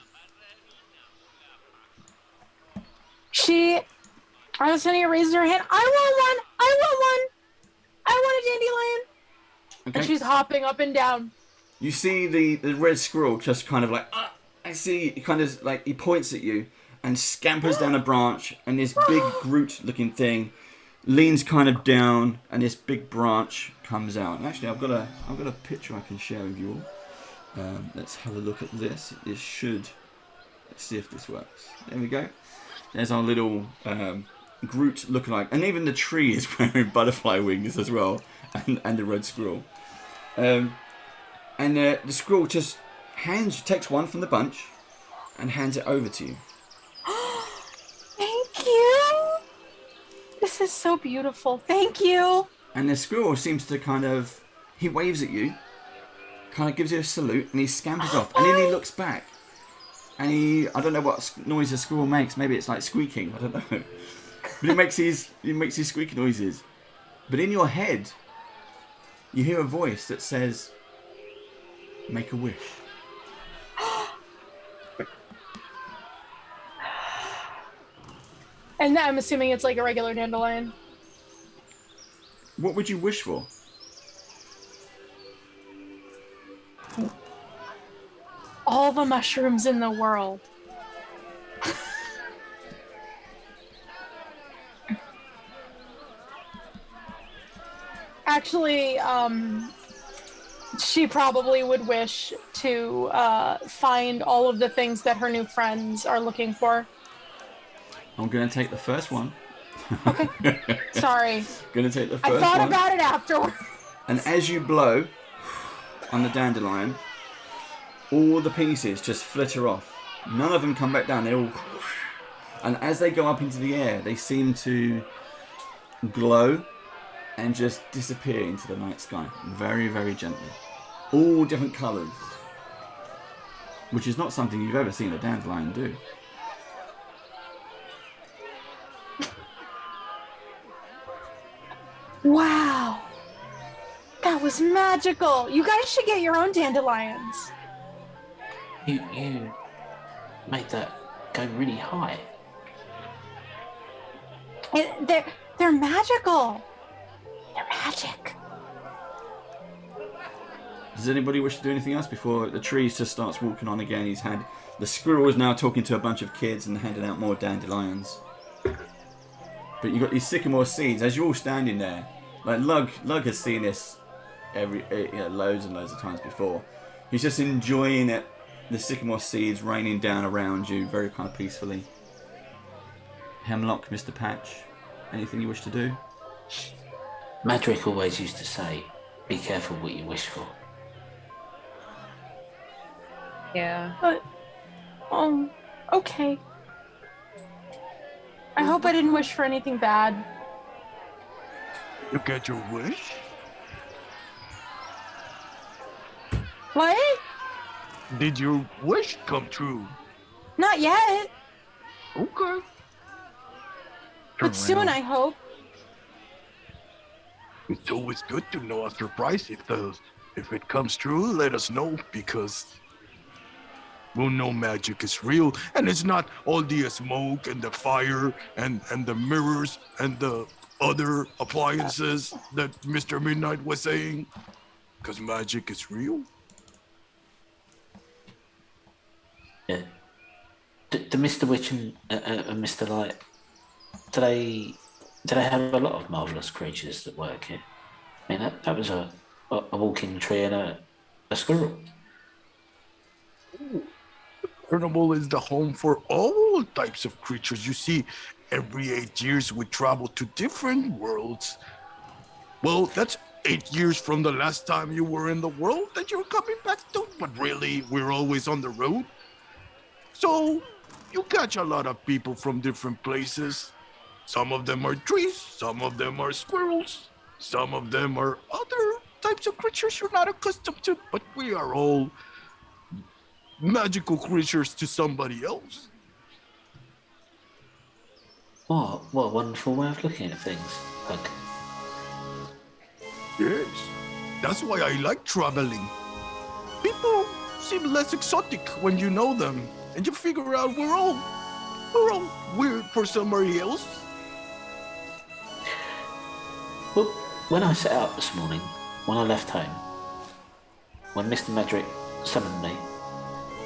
I was sending her raises her hand. I want a dandelion. Okay. And she's hopping up and down. You see the red squirrel just kind of like, I see, he kind of like, he points at you and scampers down a branch, and this big Groot looking thing leans kind of down, and this big branch comes out. And actually, I've got a picture I can share with you all. Let's have a look at this. Let's see if this works. There we go. There's our little Groot lookalike, and even the tree is wearing butterfly wings as well, and the red squirrel. And the squirrel just takes one from the bunch and hands it over to you. Thank you. This is so beautiful. Thank you. And the squirrel seems to he waves at you, kind of gives you a salute, and he scampers off. And then he looks back, and I don't know what noise a squirrel makes. Maybe it's like squeaking. I don't know. But he makes these squeaky noises. But in your head, you hear a voice that says, "Make a wish." And I'm assuming it's like a regular dandelion. What would you wish for? All the mushrooms in the world. Actually, she probably would wish to find all of the things that her new friends are looking for. I'm going to take the first one. Okay. Sorry. Going to take the first one. I thought about it afterwards. And as you blow on the dandelion, all the pieces just flitter off. None of them come back down. They all... And as they go up into the air, they seem to glow and just disappear into the night sky. Very, very gently. All different colours. Which is not something you've ever seen a dandelion do. Wow. That was magical. You guys should get your own dandelions. You made that go really high. They're magical. They're magic. Does anybody wish to do anything else before the tree just starts walking on again? The squirrel is now talking to a bunch of kids and handing out more dandelions. But you've got these sycamore seeds as you're all standing there. Like Lug has seen this loads and loads of times before. He's just enjoying it. The sycamore seeds raining down around you very kind of peacefully. Hemlock, Mr. Patch, anything you wish to do? Madrick always used to say, "Be careful what you wish for." Yeah. But, okay. I hope I didn't wish for anything bad. You get your wish? What? Did your wish come true? Not yet. Okay. But soon, I hope. It's always good to know a surprise. If it comes true, let us know, because we'll know magic is real and it's not all the smoke and the fire and the mirrors and the other appliances that Mr. Midnight was saying. Because magic is real. Yeah. Do Mr. Witch and Mr. Light, do they have a lot of marvelous creatures that work here? I mean, that was a walking tree and a squirrel. Carnival is the home for all types of creatures. You see, every 8 years we travel to different worlds. Well, that's 8 years from the last time you were in the world that you're coming back to, but really, we're always on the road. So, you catch a lot of people from different places. Some of them are trees, some of them are squirrels, some of them are other types of creatures you're not accustomed to, but we are all magical creatures to somebody else. What a wonderful way of looking at things. Like, Yes, that's why I like traveling. People seem less exotic when you know them, and you figure out we're all weird for somebody else. well, when I set out this morning, when I left home, when Mr. Medrick summoned me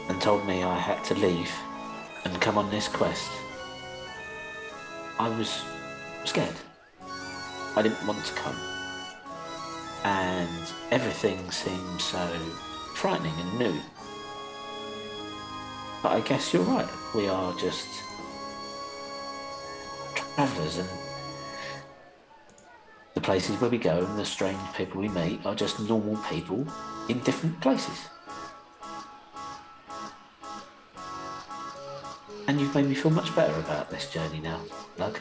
and told me I had to leave and come on this quest, I was scared. I didn't want to come. And everything seemed so frightening and new. But I guess you're right. We are just travellers, and the places where we go and the strange people we meet are just normal people in different places. And you've made me feel much better about this journey now, Lug.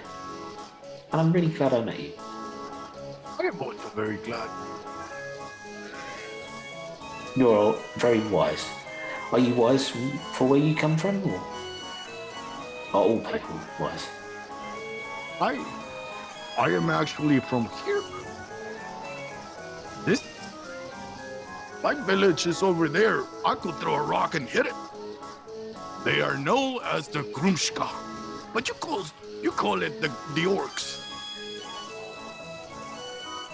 And I'm really glad I met you. I am also very glad. You're all very wise. Are you wise for where you come from, or are all people wise? I am actually from here. This my village is over there. I could throw a rock and hit it. They are known as the Grumshka, but you call it the orcs.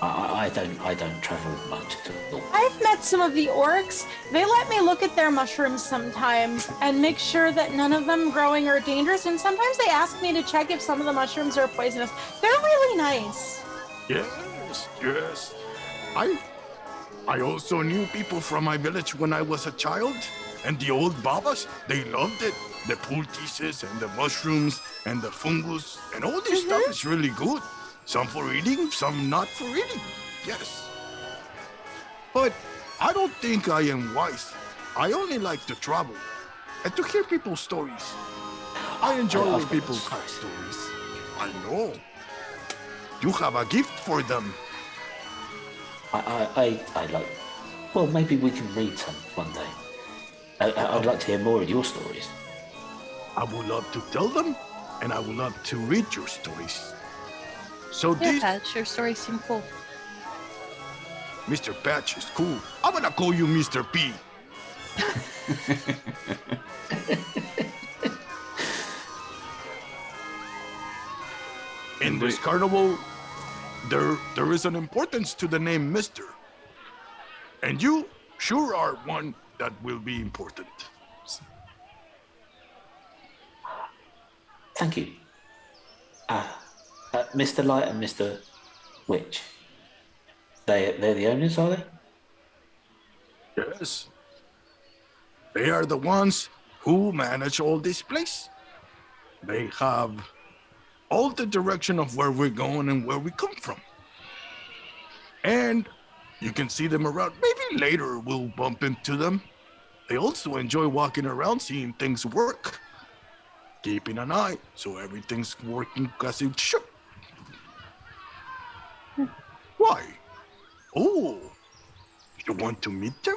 I don't travel much at all. I've met some of the orcs. They let me look at their mushrooms sometimes and make sure that none of them growing are dangerous. And sometimes they ask me to check if some of the mushrooms are poisonous. They're really nice. Yes. I also knew people from my village when I was a child, and the old babas, they loved it. The poultices and the mushrooms and the fungus and all this stuff is really good. Some for eating, some not for eating. Yes. But I don't think I am wise. I only like to travel and to hear people's stories. I enjoy when people tell stories. I know. You have a gift for them. I like. Well, maybe we can read some one day. I'd like to hear more of your stories. I would love to tell them, and I would love to read your stories. So Yeah, Patch, your stories seem cool. Mr. Patch is cool. I'm gonna call you Mr. P. In this carnival, there is an importance to the name Mr. And you sure are one that will be important. Thank you. Mr. Light and Mr. Witch. They're the owners, are they? Yes. They are the ones who manage all this place. They have all the direction of where we're going and where we come from. And you can see them around. Maybe later we'll bump into them. They also enjoy walking around, seeing things work, keeping an eye so everything's working as it should. Why? Oh, you want to meet them?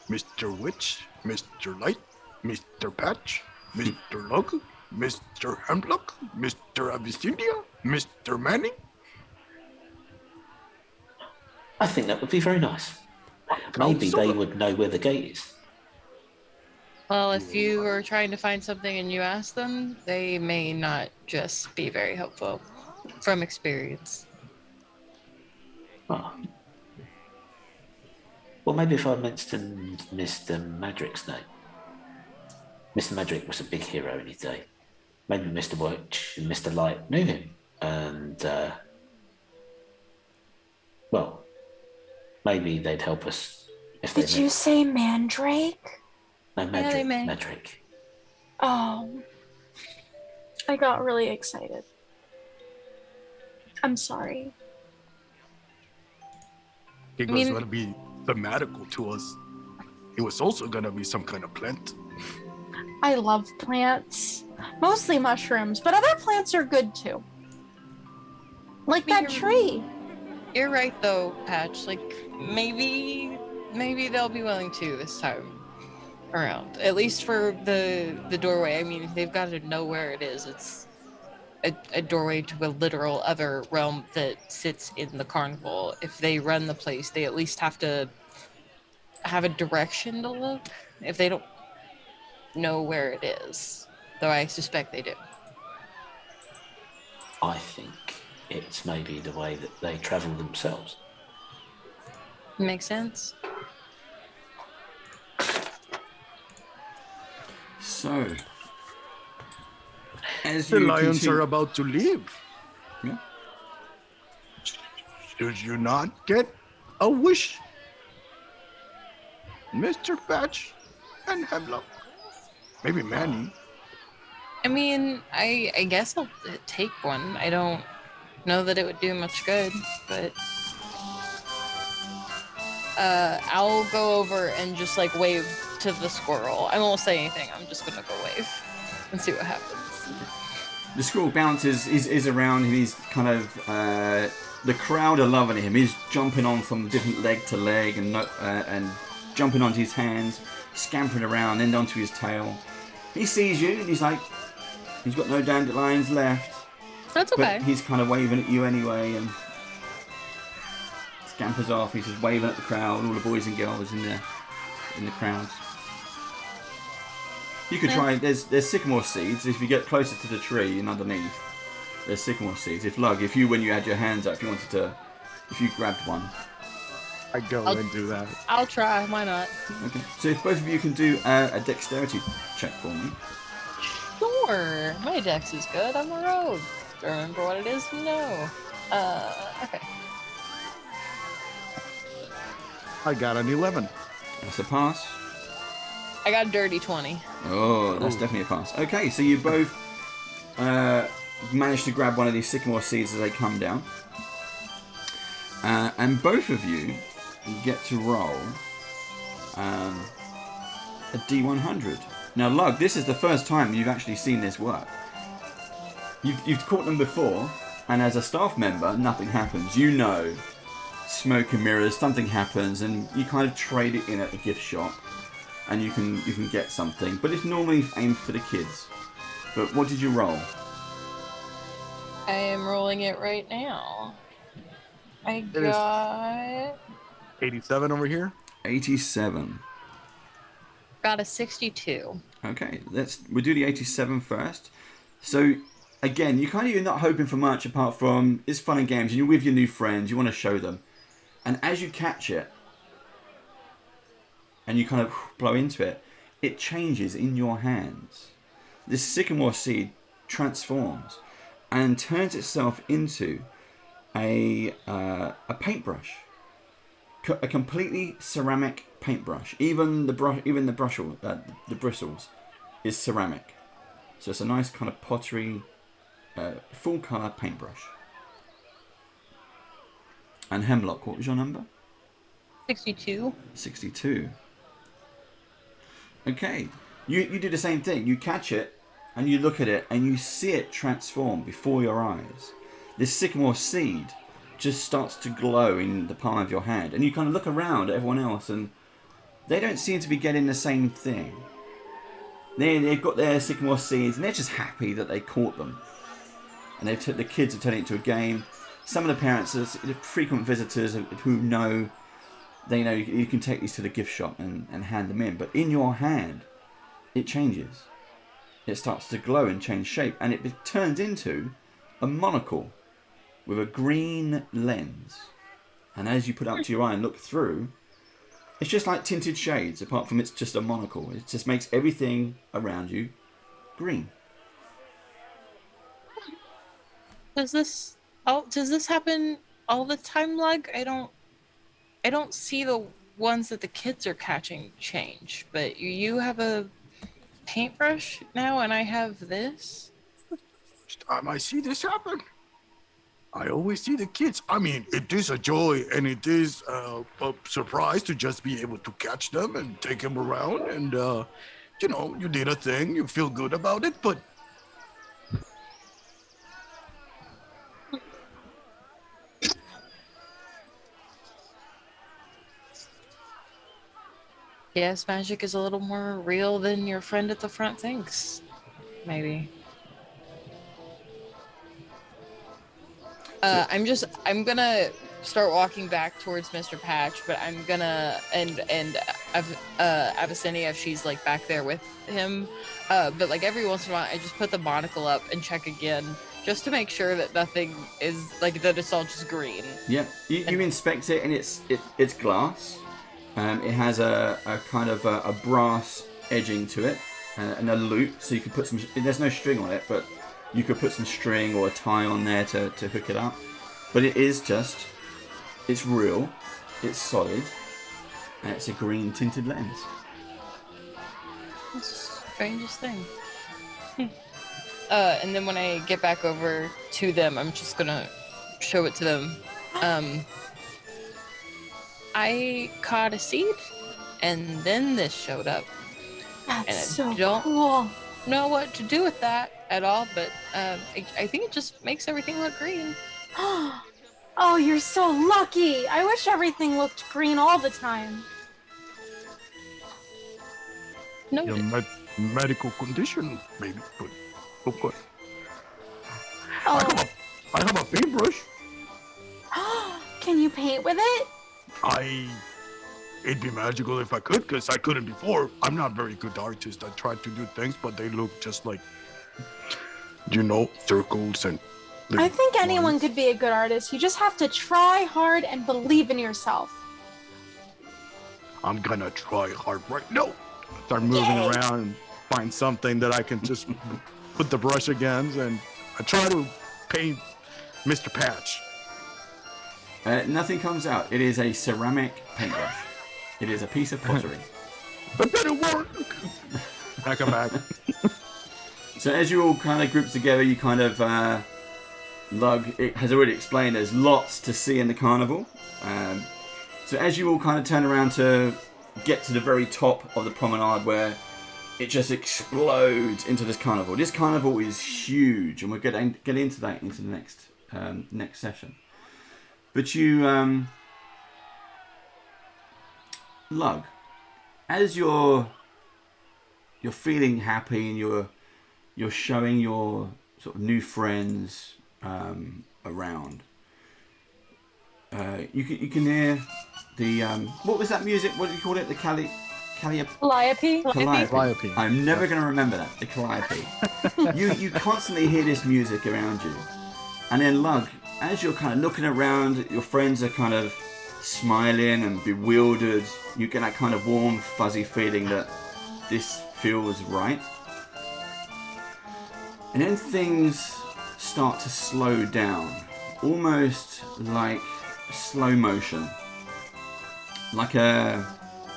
Mr. Witch, Mr. Light, Mr. Patch, Mr. Lug, Mr. Hemlock, Mr. Abyssinia? Mr. Manning? I think that would be very nice. Now, Maybe so they would know where the gate is. Well, if you were trying to find something and you ask them, they may not just be very helpful from experience. Oh. Well, maybe if I mentioned Mr. Madrick's name. Mr. Madrick was a big hero in his day. Maybe Mr. Witch and Mr. Light knew him. And, well, maybe they'd help us if they Did you say Mandrake? No, Yeah, Madrick. they may. Madrick. Oh, I got really excited. I'm sorry. it was going to be thematical to us. It was also going to be some kind of plant. I love plants, mostly mushrooms, but other plants are good too. Like that tree. You're right though, Patch. Like maybe they'll be willing to this time around. At least for the doorway. I mean, they've got to know where it is. It's a doorway to a literal other realm that sits in the carnival. If they run the place, they at least have to have a direction to look. If they don't know where it is, though I suspect they do. I think it's maybe the way that they travel themselves. Makes sense. So, as The you lions continue- are about to leave. Yeah. Should you not get a wish, Mr. Patch and Hemlock? Maybe Manny. I mean, I guess I'll take one. I don't know that it would do much good, but I'll go over and just like wave to the squirrel. I won't say anything. I'm just gonna go wave and see what happens. The squirrel bounces is around him. He's kind of the crowd are loving him. He's jumping on from different leg to leg and jumping onto his hands, scampering around, then onto his tail. He sees you and he's like, he's got no dandelions left. That's okay. But he's kind of waving at you anyway and scampers off. He's just waving at the crowd, all the boys and girls in the crowds. You could try. There's sycamore seeds. If you get closer to the tree and underneath, there's sycamore seeds. If when you had your hands up, if you grabbed one. I'd go and do that. I'll try. Why not? Okay. So if both of you can do a dexterity check for me. Sure. My dex is good. I'm a rogue. Do I remember what it is? No. Okay. I got an 11. That's a pass. I got a dirty 20. Oh, that's definitely a pass. Okay, so you both managed to grab one of these sycamore seeds as they come down. And both of you get to roll a D100. Now, Lug, this is the first time you've actually seen this work. You've caught them before, and as a staff member, nothing happens. You know, smoke and mirrors, something happens, and you kind of trade it in at the gift shop, and you can get something. But it's normally aimed for the kids. But what did you roll? I am rolling it right now. I got 87 over here. 87. got a 62. Okay, we'll do the 87 first. So, again, you're not hoping for much apart from it's fun and games, and you're with your new friends, you want to show them. And as you catch it, and you kind of blow into it, it changes in your hands. This sycamore seed transforms and turns itself into a paintbrush, a completely ceramic paintbrush. Even the bristles is ceramic. So it's a nice kind of pottery, full color paintbrush. And Hemlock, what was your number? 62. 62. Okay, you do the same thing. You catch it and you look at it and you see it transform before your eyes. This sycamore seed just starts to glow in the palm of your hand, and you kind of look around at everyone else and they don't seem to be getting the same thing. They've got their sycamore seeds and they're just happy that they caught them. and the kids have turned it into a game. Some of the parents are frequent visitors who know, they know you can take these to the gift shop and hand them in. But in your hand, it changes. It starts to glow and change shape, and it turns into a monocle with a green lens. And as you put it up to your eye and look through, it's just like tinted shades, apart from it's just a monocle. It just makes everything around you green. Does this happen all the time, Lug? I don't see the ones that the kids are catching change, but you have a paintbrush now and I have this. Each time I see this happen, I always see the kids. I mean, it is a joy and it is a surprise to just be able to catch them and take them around. And, you know, you did a thing, you feel good about it, but Yes, magic is a little more real than your friend at the front thinks. Maybe. I'm gonna start walking back towards Mr. Patch, but I'm gonna and Abyssinia, if she's like back there with him. But like every once in a while, I just put the monocle up and check again, just to make sure that nothing is like that. It's all just green. Yeah, you inspect it, and it's glass. It has a kind of a brass edging to it and a loop, so you could put some. There's no string on it, but you could put some string or a tie on there to hook it up. But it is just, it's real, it's solid, and it's a green tinted lens. It's the strangest thing. And then when I get back over to them, I'm just gonna show it to them. I caught a seed, and then this showed up. That's And I so don't cool. know what to do with that at all, but I think it just makes everything look green. Oh, you're so lucky. I wish everything looked green all the time. No, your medical condition, maybe. But okay. Oh, I have a paintbrush. can you paint with it? It'd be magical if I could, because I couldn't before. I'm not very good artist. I tried to do things, but they look just like, you know, circles and. I think anyone could be a good artist. You just have to try hard and believe in yourself. I'm gonna try hard right now. Start moving around and find something that I can just put the brush against, and I try to paint Mr. Patch. Nothing comes out. It is a ceramic paintbrush. It is a piece of pottery. But that'll work. I come back. So as you all kind of group together, you kind of, Lug it has already explained there's lots to see in the carnival. So as you all kind of turn around to get to the very top of the promenade where it just explodes into this carnival. This carnival is huge, and we'll get into that into the next session. But you, Lug, as you're feeling happy and you're showing your sort of new friends around, you can hear the what was that music? What did you call it? The Calliope? Calliope. I'm never going to remember that. The calliope. you constantly hear this music around you, and then Lug, as you're kind of looking around, your friends are kind of smiling and bewildered. You get that kind of warm, fuzzy feeling that this feels right. And then things start to slow down, almost like slow motion,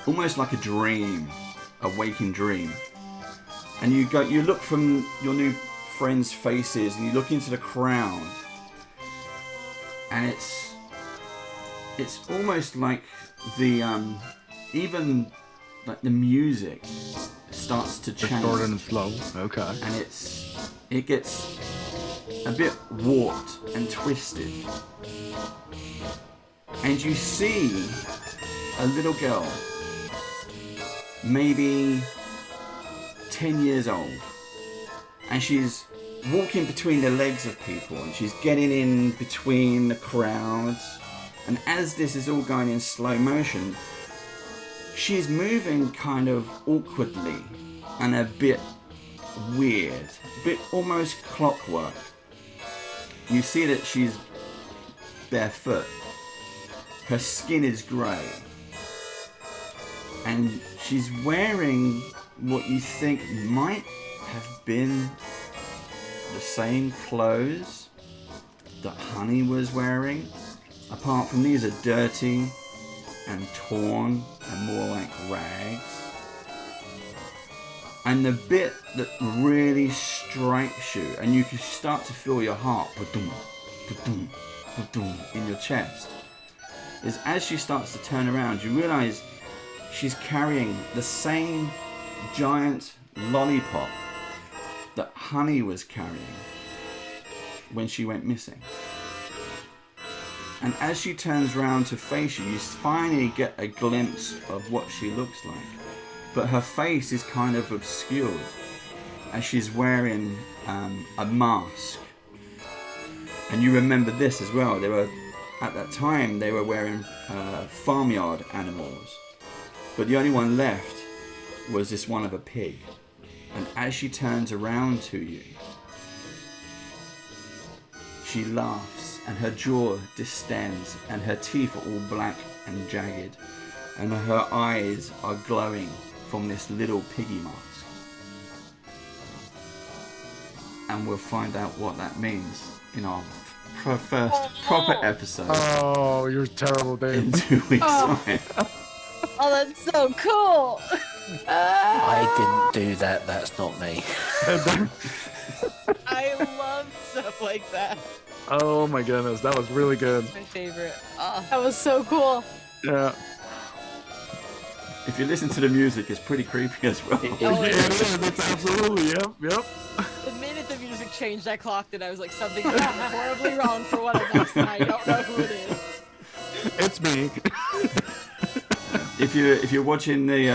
almost like a dream, a waking dream. And you look from your new friends' faces, and you look into the crowd, and it's almost like the even like the music starts to change. Short and slow. Okay. And it gets a bit warped and twisted. And you see a little girl, maybe 10 years old, and she's walking between the legs of people, and she's getting in between the crowds. And as this is all going in slow motion, she's moving kind of awkwardly and a bit weird, a bit almost clockwork. You see that she's barefoot. Her skin is grey. And she's wearing what you think might have been the same clothes that Honey was wearing. Apart from these are dirty and torn and more like rags. And the bit that really strikes you, and you can start to feel your heart ba-dum, ba-dum, ba-dum, in your chest, is as she starts to turn around, you realise she's carrying the same giant lollipop that Honey was carrying when she went missing. And as she turns round to face you, you finally get a glimpse of what she looks like. But her face is kind of obscured as she's wearing a mask. And you remember this as well. They were, at that time, they were wearing farmyard animals. But the only one left was this one of a pig. And as she turns around to you, she laughs. And her jaw distends, and her teeth are all black and jagged, and her eyes are glowing from this little piggy mask. And we'll find out what that means in our first proper episode. Oh, you're terrible, Dave. In 2 weeks' time. Oh, that's so cool. I didn't do that. That's not me. I love stuff like that. Oh my goodness, that was really good. My favorite. Oh. That was so cool. Yeah. If you listen to the music, it's pretty creepy as well. Oh, It is. It's absolutely. Yep. The minute the music changed, I clocked it. I was like, something went horribly wrong for one of us, and I don't know who it is. It's me. If you're watching the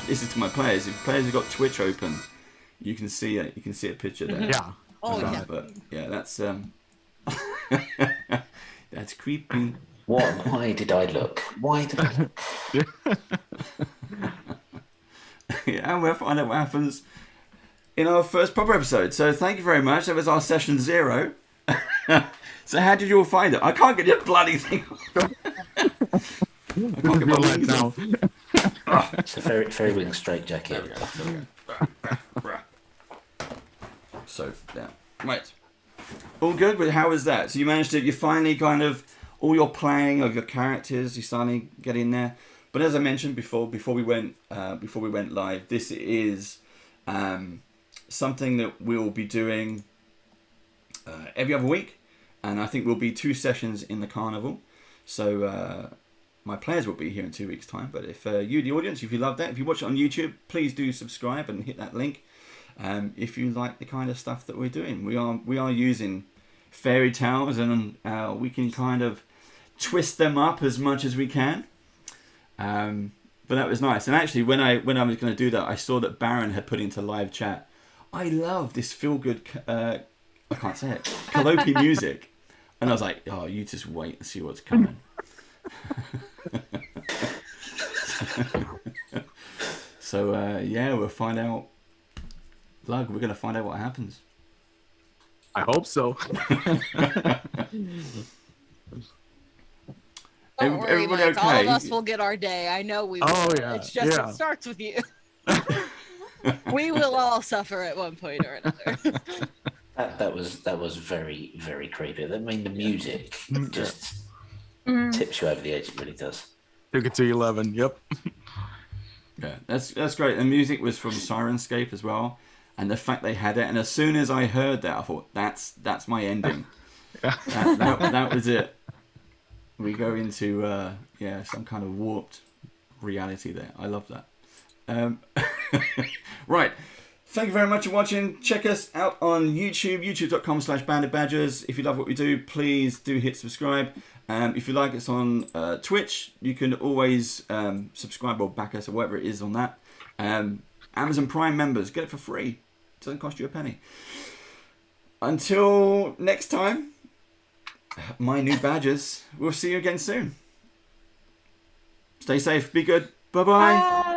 this is to my players. If players have got Twitch open, you can see it. You can see a picture there. Yeah. Oh, yeah. But yeah, that's that's creepy. Why did I look? Why did I look? Yeah, and we'll find out what happens in our first proper episode. So thank you very much. That was our session 0. So how did you all find it? I can't get your bloody thing. I can't get my wings off. It's a very wing straight jacket. So yeah, right. All good. But how was that? So you finally kind of all your playing of your characters. You finally get in there. But as I mentioned before we went live, this is something that we'll be doing every other week, and I think we'll be 2 sessions in the carnival. So my players will be here in 2 weeks' time. But if you, the audience, if you love that, if you watch it on YouTube, please do subscribe and hit that link. If you like the kind of stuff that we're doing, we are using fairy tales, and we can kind of twist them up as much as we can. But that was nice. And actually, when I was going to do that, I saw that Baron had put into live chat, I love this feel good. I can't say it. Calliope music, and I was like, oh, you just wait and see what's coming. So yeah, we'll find out. Lug, we're gonna find out what happens. I hope so. Don't worry, Everybody Mike. All okay? of us will get our day. I know we will. Oh, yeah, It's just yeah. it starts with you. We will all suffer at one point or another. That was very, very creepy. I mean, the music just tips you over the edge. It really does. Took it to 11. Yep. Yeah, that's great. The music was from Sirenscape as well, and the fact they had it. And as soon as I heard that, I thought that's my ending. that was it. We go into some kind of warped reality there. I love that. Right. Thank you very much for watching. Check us out on YouTube, youtube.com/banditbadgers. If you love what we do, please do hit subscribe. If you like us on Twitch, you can always subscribe or back us or whatever it is on that. Amazon Prime members, get it for free. It doesn't cost you a penny. until next time, my new badgers. We'll see you again soon. Stay safe. Be good. Bye-bye. Bye.